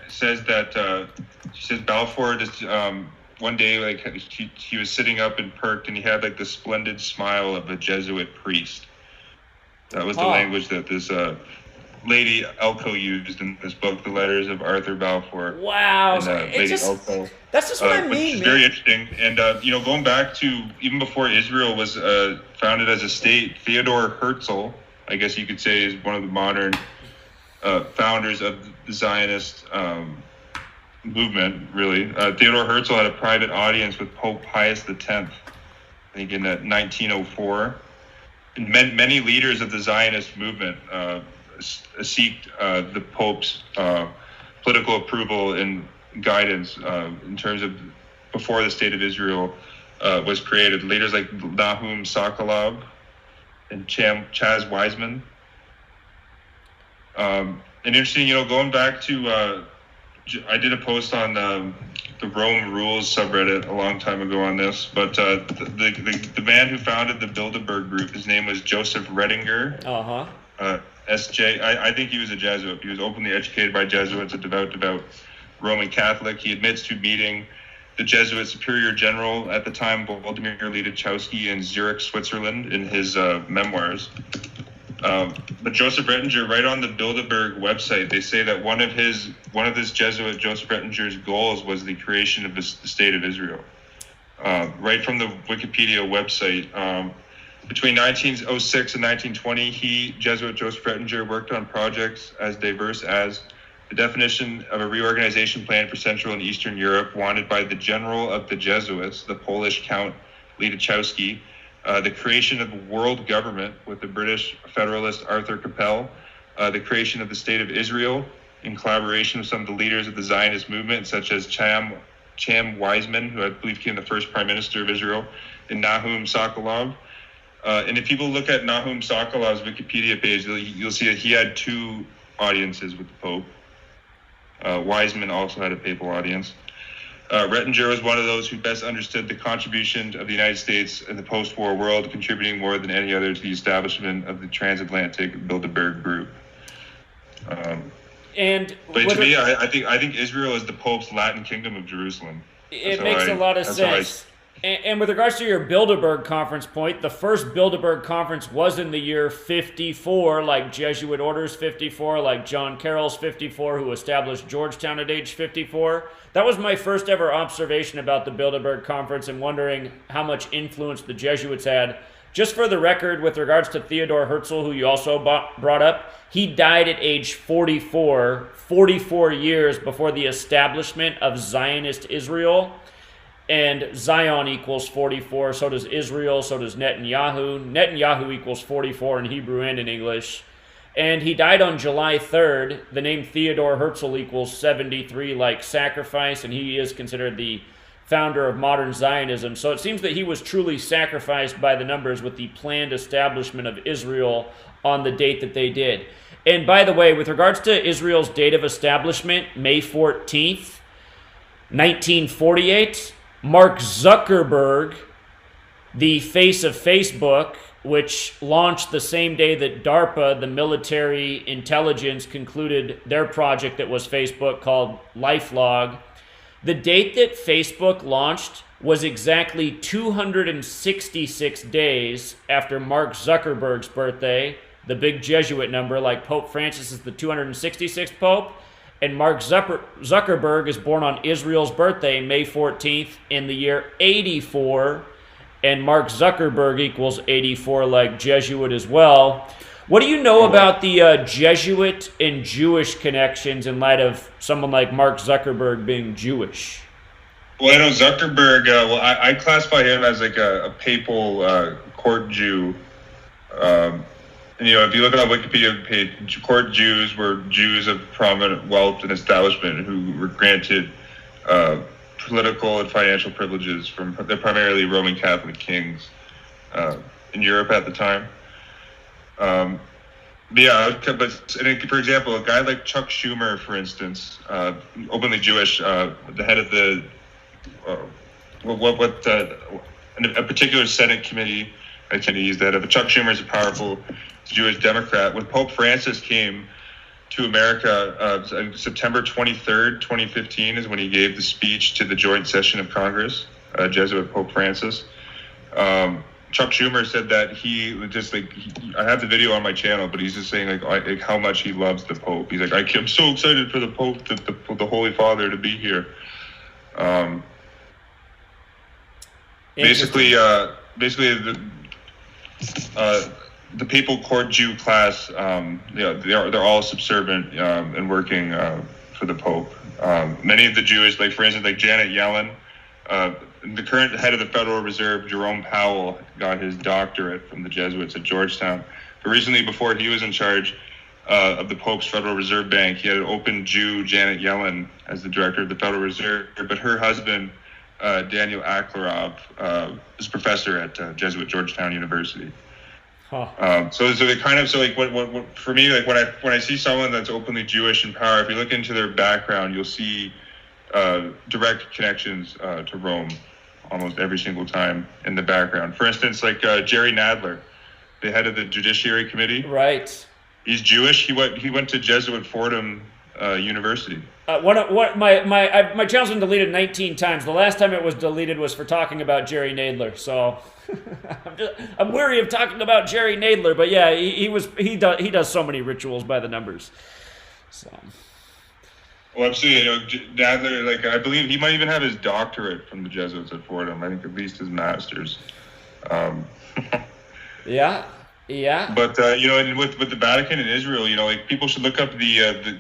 says that, she says Balfour just... one day, he was sitting up and perked, and he had the splendid smile of a Jesuit priest. That was the language that this Lady Elcho used in this book, The Letters of Arthur Balfour. Wow, and, Elcho, that's just what I mean. Which is very interesting. And going back to even before Israel was founded as a state, Theodor Herzl, I guess you could say, is one of the modern founders of the Zionist movement, really. Theodor Herzl had a private audience with Pope Pius X, I think in 1904. And many leaders of the Zionist movement sought the Pope's political approval and guidance in terms of before the State of Israel was created. Leaders like Nahum Sokolov and Chaz Wiseman. And interesting, going back to I did a post on the Rome Rules subreddit a long time ago on this, but the man who founded the Bilderberg Group, his name was Joseph Redinger. SJ. I think he was a Jesuit. He was openly educated by Jesuits, a devout Roman Catholic. He admits to meeting the Jesuit Superior General at the time, Vladimir Lidachowski, in Zurich, Switzerland, in his memoirs. But Joseph Rettinger, right on the Bilderberg website, they say that one of this Jesuit, Joseph Rettinger's goals was the creation of the State of Israel. Right from the Wikipedia website. Between 1906 and 1920, Jesuit Joseph Rettinger, worked on projects as diverse as the definition of a reorganization plan for Central and Eastern Europe wanted by the General of the Jesuits, the Polish Count Lidachowski, the creation of a world government with the British Federalist Arthur Capel, the creation of the State of Israel in collaboration with some of the leaders of the Zionist movement, such as Cham Wiseman, who I believe became the first Prime Minister of Israel, and Nahum Sokolov. And if people look at Nahum Sokolov's Wikipedia page, you'll see that he had two audiences with the Pope. Wiseman also had a papal audience. Rettinger was one of those who best understood the contribution of the United States in the post-war world, contributing more than any other to the establishment of the transatlantic Bilderberg Group. But to me, I think Israel is the Pope's Latin kingdom of Jerusalem. It makes a lot of sense. And with regards to your Bilderberg Conference point, the first Bilderberg Conference was in the year 54, like Jesuit Orders 54, like John Carroll's 54, who established Georgetown at age 54. That was my first ever observation about the Bilderberg Conference and wondering how much influence the Jesuits had. Just for the record, with regards to Theodor Herzl, who you also brought up, he died at age 44 years before the establishment of Zionist Israel. And Zion equals 44, so does Israel, so does Netanyahu. Netanyahu equals 44 in Hebrew and in English. And he died on July 3rd. The name Theodor Herzl equals 73, like sacrifice, and he is considered the founder of modern Zionism. So it seems that he was truly sacrificed by the numbers with the planned establishment of Israel on the date that they did. And by the way, with regards to Israel's date of establishment, May 14th, 1948, Mark Zuckerberg, the face of Facebook, which launched the same day that DARPA, the military intelligence, concluded their project that was Facebook called LifeLog. The date that Facebook launched was exactly 266 days after Mark Zuckerberg's birthday, the big Jesuit number, like Pope Francis is the 266th Pope, and Mark Zuckerberg is born on Israel's birthday, May 14th, in the year 84, and Mark Zuckerberg equals 84 like Jesuit as well. What do you know about the Jesuit and Jewish connections in light of someone like Mark Zuckerberg being Jewish? Well, I know Zuckerberg, I classify him as like a papal court Jew. And, if you look on Wikipedia page, court Jews were Jews of prominent wealth and establishment who were granted political and financial privileges from they're primarily Roman Catholic kings in Europe at the time. But for example, a guy like Chuck Schumer, for instance, openly Jewish, the head of the a particular Senate committee, I tend to use that. But Chuck Schumer is a powerful Jewish Democrat. When Pope Francis came to America, September 23rd, 2015 is when he gave the speech to the joint session of Congress, Jesuit Pope Francis. Chuck Schumer said that he just I have the video on my channel, but he's just saying like how much he loves the Pope. He's like, I'm so excited for the Pope, the Holy Father to be here. Basically the papal court Jew class, they're all subservient and working for the Pope. Many of the Jewish, like for instance, like Janet Yellen, the current head of the Federal Reserve, Jerome Powell, got his doctorate from the Jesuits at Georgetown. But recently, before he was in charge of the Pope's Federal Reserve Bank, he had an open Jew, Janet Yellen, as the director of the Federal Reserve. But her husband, Daniel Aklarov, is a professor at Jesuit Georgetown University. So they kind of what for me, like when I see someone that's openly Jewish in power, if you look into their background, you'll see direct connections to Rome almost every single time in the background. For instance, like Jerry Nadler, the head of the Judiciary Committee. Right. He's Jewish. He went to Jesuit Fordham University. My channel's been deleted 19 times. The last time it was deleted was for talking about Jerry Nadler. So I'm weary of talking about Jerry Nadler, but yeah, he does so many rituals by the numbers. So. Well, absolutely. Nadler, like I believe he might even have his doctorate from the Jesuits at Fordham. I think at least his master's. Yeah. But and with the Vatican and Israel, like people should look up the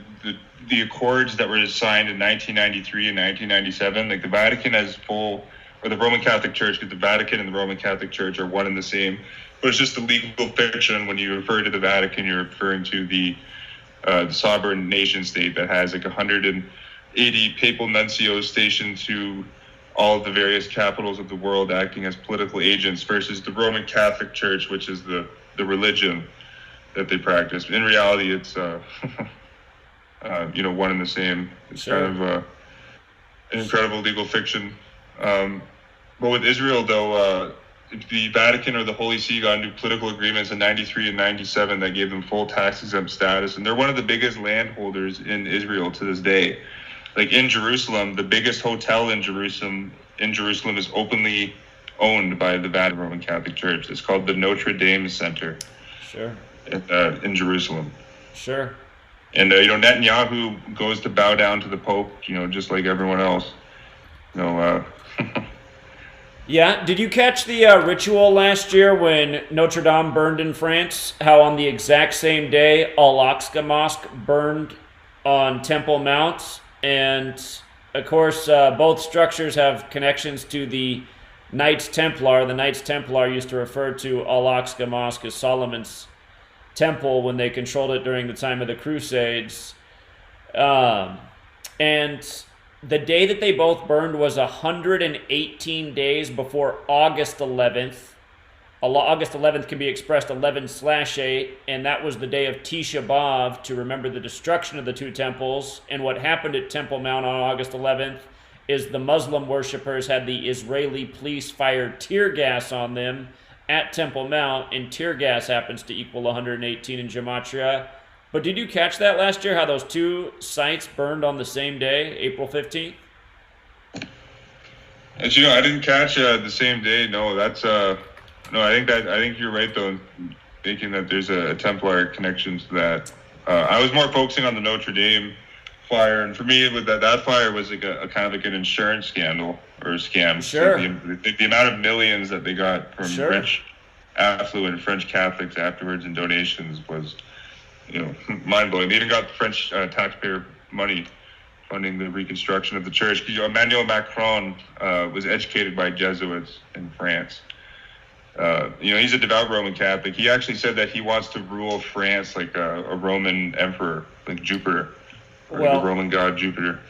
accords that were signed in 1993 and 1997. Like the Vatican or the Roman Catholic Church, because the Vatican and the Roman Catholic Church are one and the same. But it's just a legal fiction. When you refer to the Vatican, you're referring to the sovereign nation state that has like 180 papal nuncios stationed to all of the various capitals of the world, acting as political agents, versus the Roman Catholic Church, which is the religion that they practice. In reality, it's one and the same. It's kind of an incredible legal fiction. But with Israel, though, the Vatican or the Holy See got into political agreements in 93 and 97 that gave them full tax-exempt status, and they're one of the biggest landholders in Israel to this day. Like in Jerusalem, the biggest hotel in Jerusalem is openly owned by the Vatican Roman Catholic Church. It's called the Notre Dame Center. Sure. In Jerusalem. Sure. And Netanyahu goes to bow down to the Pope, just like everyone else. Yeah, did you catch the ritual last year when Notre Dame burned in France? How on the exact same day, Al-Aqsa Mosque burned on Temple Mount? And, of course, both structures have connections to the Knights Templar. The Knights Templar used to refer to Al-Aqsa Mosque as Solomon's Temple when they controlled it during the time of the Crusades. And The day that they both burned was 118 days before August 11th. August 11th can be expressed 11/8, and that was the day of Tisha B'Av to remember the destruction of the two temples. And what happened at Temple Mount on August 11th is the Muslim worshippers had the Israeli police fire tear gas on them at Temple Mount, and tear gas happens to equal 118 in Gematria. But did you catch that last year, how those two sites burned on the same day, April 15th? And I didn't catch the same day. No, that's no. I think you're right though, in thinking that there's a Templar connection to that. I was more focusing on the Notre Dame fire, and for me, with that fire was like a kind of like an insurance scandal or a scam. Sure. The amount of millions that they got from Sure. rich, affluent French Catholics afterwards in donations was, mind blowing. They even got French taxpayer money funding the reconstruction of the church. Emmanuel Macron was educated by Jesuits in France. He's a devout Roman Catholic. He actually said that he wants to rule France like a Roman emperor, like Jupiter, or the Roman god Jupiter.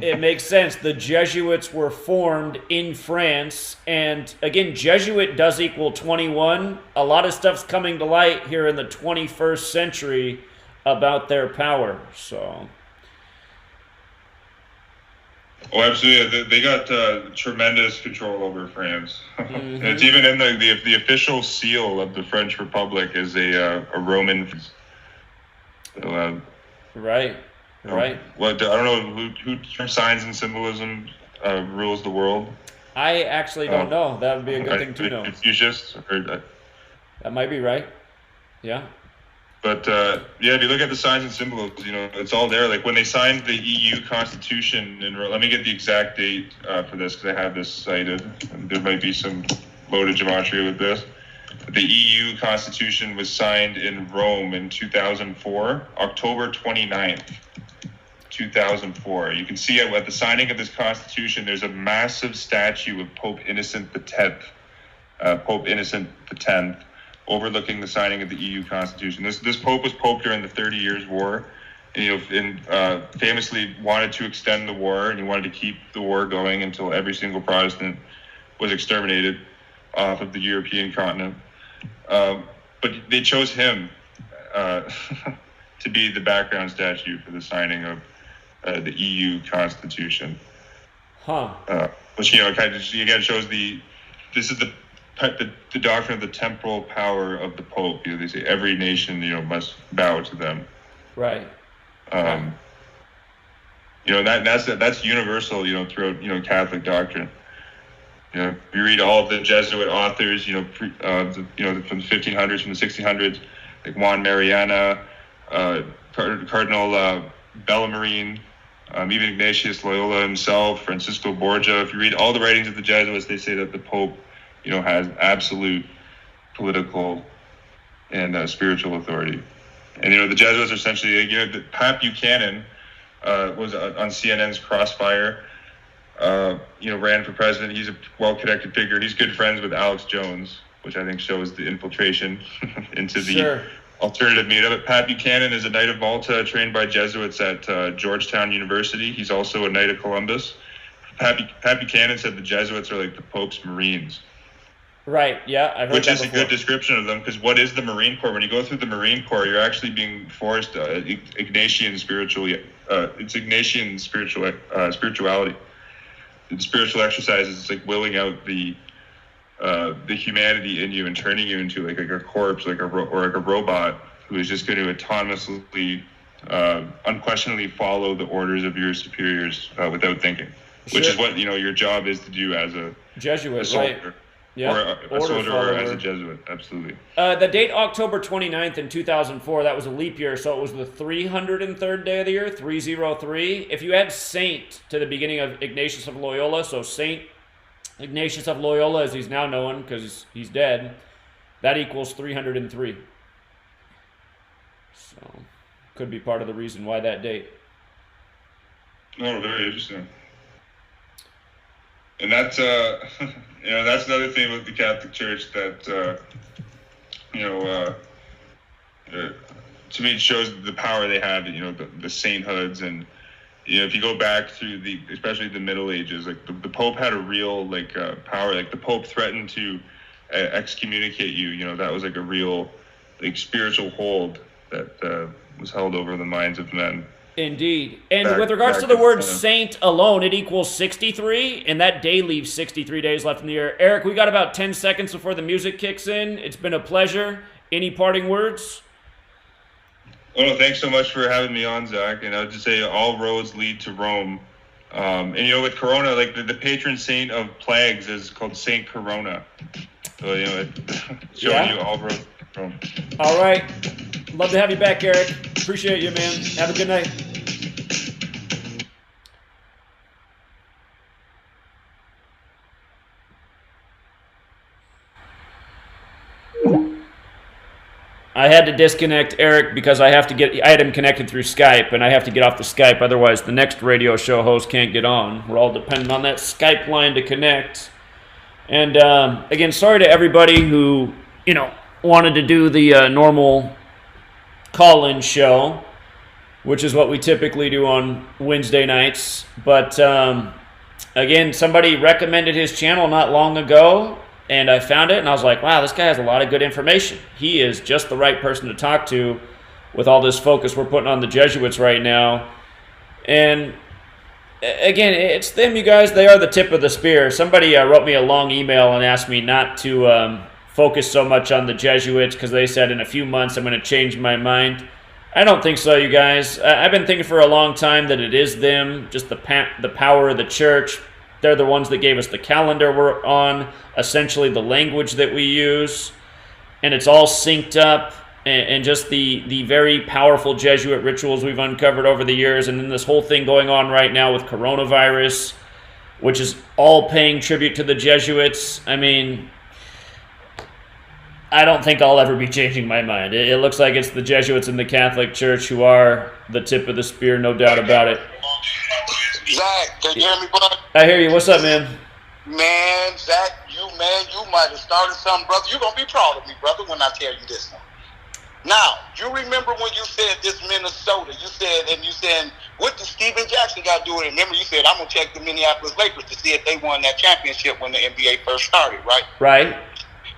It makes sense. The Jesuits were formed in France, and again, Jesuit does equal 21. A lot of stuff's coming to light here in the 21st century about their power. So. Oh, absolutely. They got tremendous control over France. Mm-hmm. And it's even in the official seal of the French Republic is a Roman. Right. Right. I don't know who from signs and symbolism rules the world. I actually don't know. That would be a good thing to know. Confucius? That might be right. Yeah. But if you look at the signs and symbols, it's all there. Like when they signed the EU Constitution, and let me get the exact date for this because I have this cited. There might be some loaded gematria with this. The EU Constitution was signed in Rome in 2004, October 29th, 2004. You can see at the signing of this Constitution, there's a massive statue of Pope Innocent X, overlooking the signing of the EU Constitution. This Pope was Pope during the 30 Years' War, and famously wanted to extend the war, and he wanted to keep the war going until every single Protestant was exterminated off of the European continent. But they chose him to be the background statue for the signing of the EU Constitution. Which kind of again shows this is the doctrine of the temporal power of the Pope. They say every nation must bow to them. Right. That's universal throughout Catholic doctrine. You read all of the Jesuit authors, from the 1500s, from the 1600s, like Juan Mariana, Cardinal Bellarmine, even Ignatius Loyola himself, Francisco Borgia. If you read all the writings of the Jesuits, they say that the Pope, has absolute political and spiritual authority. And the Jesuits are essentially, Pat Buchanan was on CNN's Crossfire. Ran for president. He's a well-connected figure. He's good friends with Alex Jones, which I think shows the infiltration into the alternative media. But Pat Buchanan is a Knight of Malta trained by Jesuits at Georgetown University. He's also a Knight of Columbus. Pat Buchanan said the Jesuits are like the Pope's Marines. Right, yeah, I've heard which that is before. A good description of them, because what is the Marine Corps? When you go through the Marine Corps, you're actually being forced Ignatian spirituality. It's Ignatian spirituality. The spiritual exercises, it's like willing out the humanity in you and turning you into like a corpse, or like a robot who is just going to autonomously, unquestionably follow the orders of your superiors without thinking, which is what your job is to do as a Jesuit, soldier. right? Yeah, or a soldier or as a Jesuit, absolutely. The date October 29th in 2004, that was a leap year, so it was the 303rd day of the year, 303. If you add Saint to the beginning of Ignatius of Loyola, so Saint Ignatius of Loyola, as he's now known because he's dead, that equals 303. So, could be part of the reason why that date. Oh, very interesting. And that's that's another thing with the Catholic Church that to me it shows the power they have. The sainthoods and if you go back through especially the Middle Ages, like the Pope had a real power. Like the Pope threatened to excommunicate you. That was like a real spiritual hold that was held over the minds of men. Indeed. And with regards to the word saint alone, it equals 63, and that day leaves 63 days left in the year. Eric, we got about 10 seconds before the music kicks in. It's been a pleasure. Any parting words? Oh, no, thanks so much for having me on, Zach. And I would just say all roads lead to Rome. And with Corona, like the patron saint of plagues is called Saint Corona. So, it's showing you all roads to Rome. All right. Love to have you back, Eric. Appreciate you, man. Have a good night. I had to disconnect Eric because I had him connected through Skype, and I have to get off the Skype, otherwise the next radio show host can't get on. We're all dependent on that Skype line to connect. And again, sorry to everybody who, wanted to do the normal call-in show, which is what we typically do on Wednesday nights. But again, somebody recommended his channel not long ago, and I found it, and I was like, wow, this guy has a lot of good information. He is just the right person to talk to with all this focus we're putting on the Jesuits right now. And again, it's them, you guys. They are the tip of the spear. Somebody wrote me a long email and asked me not to focus so much on the Jesuits because they said in a few months I'm going to change my mind. I don't think so, you guys. I've been thinking for a long time that it is them, just the power of the church. They're the ones that gave us the calendar we're on, essentially the language that we use, and it's all synced up, and just the very powerful Jesuit rituals we've uncovered over the years, and then this whole thing going on right now with coronavirus, which is all paying tribute to the Jesuits. I mean, I don't think I'll ever be changing my mind. It looks like it's the Jesuits and the Catholic Church who are the tip of the spear, no doubt about it. Zach, can you hear me, bud? I hear you. What's up, man? Man, Zach, you might have started something, brother. You're going to be proud of me, brother, when I tell you this one. Now, you remember when you said this Minnesota, you said, what did Steven Jackson got to do with it? Remember, you said, I'm going to check the Minneapolis Lakers to see if they won that championship when the NBA first started, right? Right.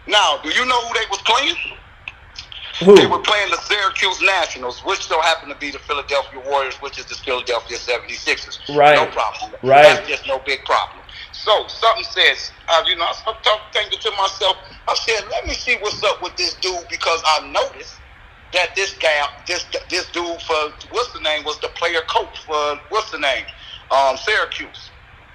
Now, do you know who they was playing? Who? They were playing the Syracuse Nationals, which so happened to be the Philadelphia Warriors, which is the Philadelphia 76ers. Right. No problem. Right. That's just no big problem. So, something says, I started thinking to myself, I said, let me see what's up with this dude, because I noticed that this guy, this dude for, what's the name, was the player coach for, Syracuse.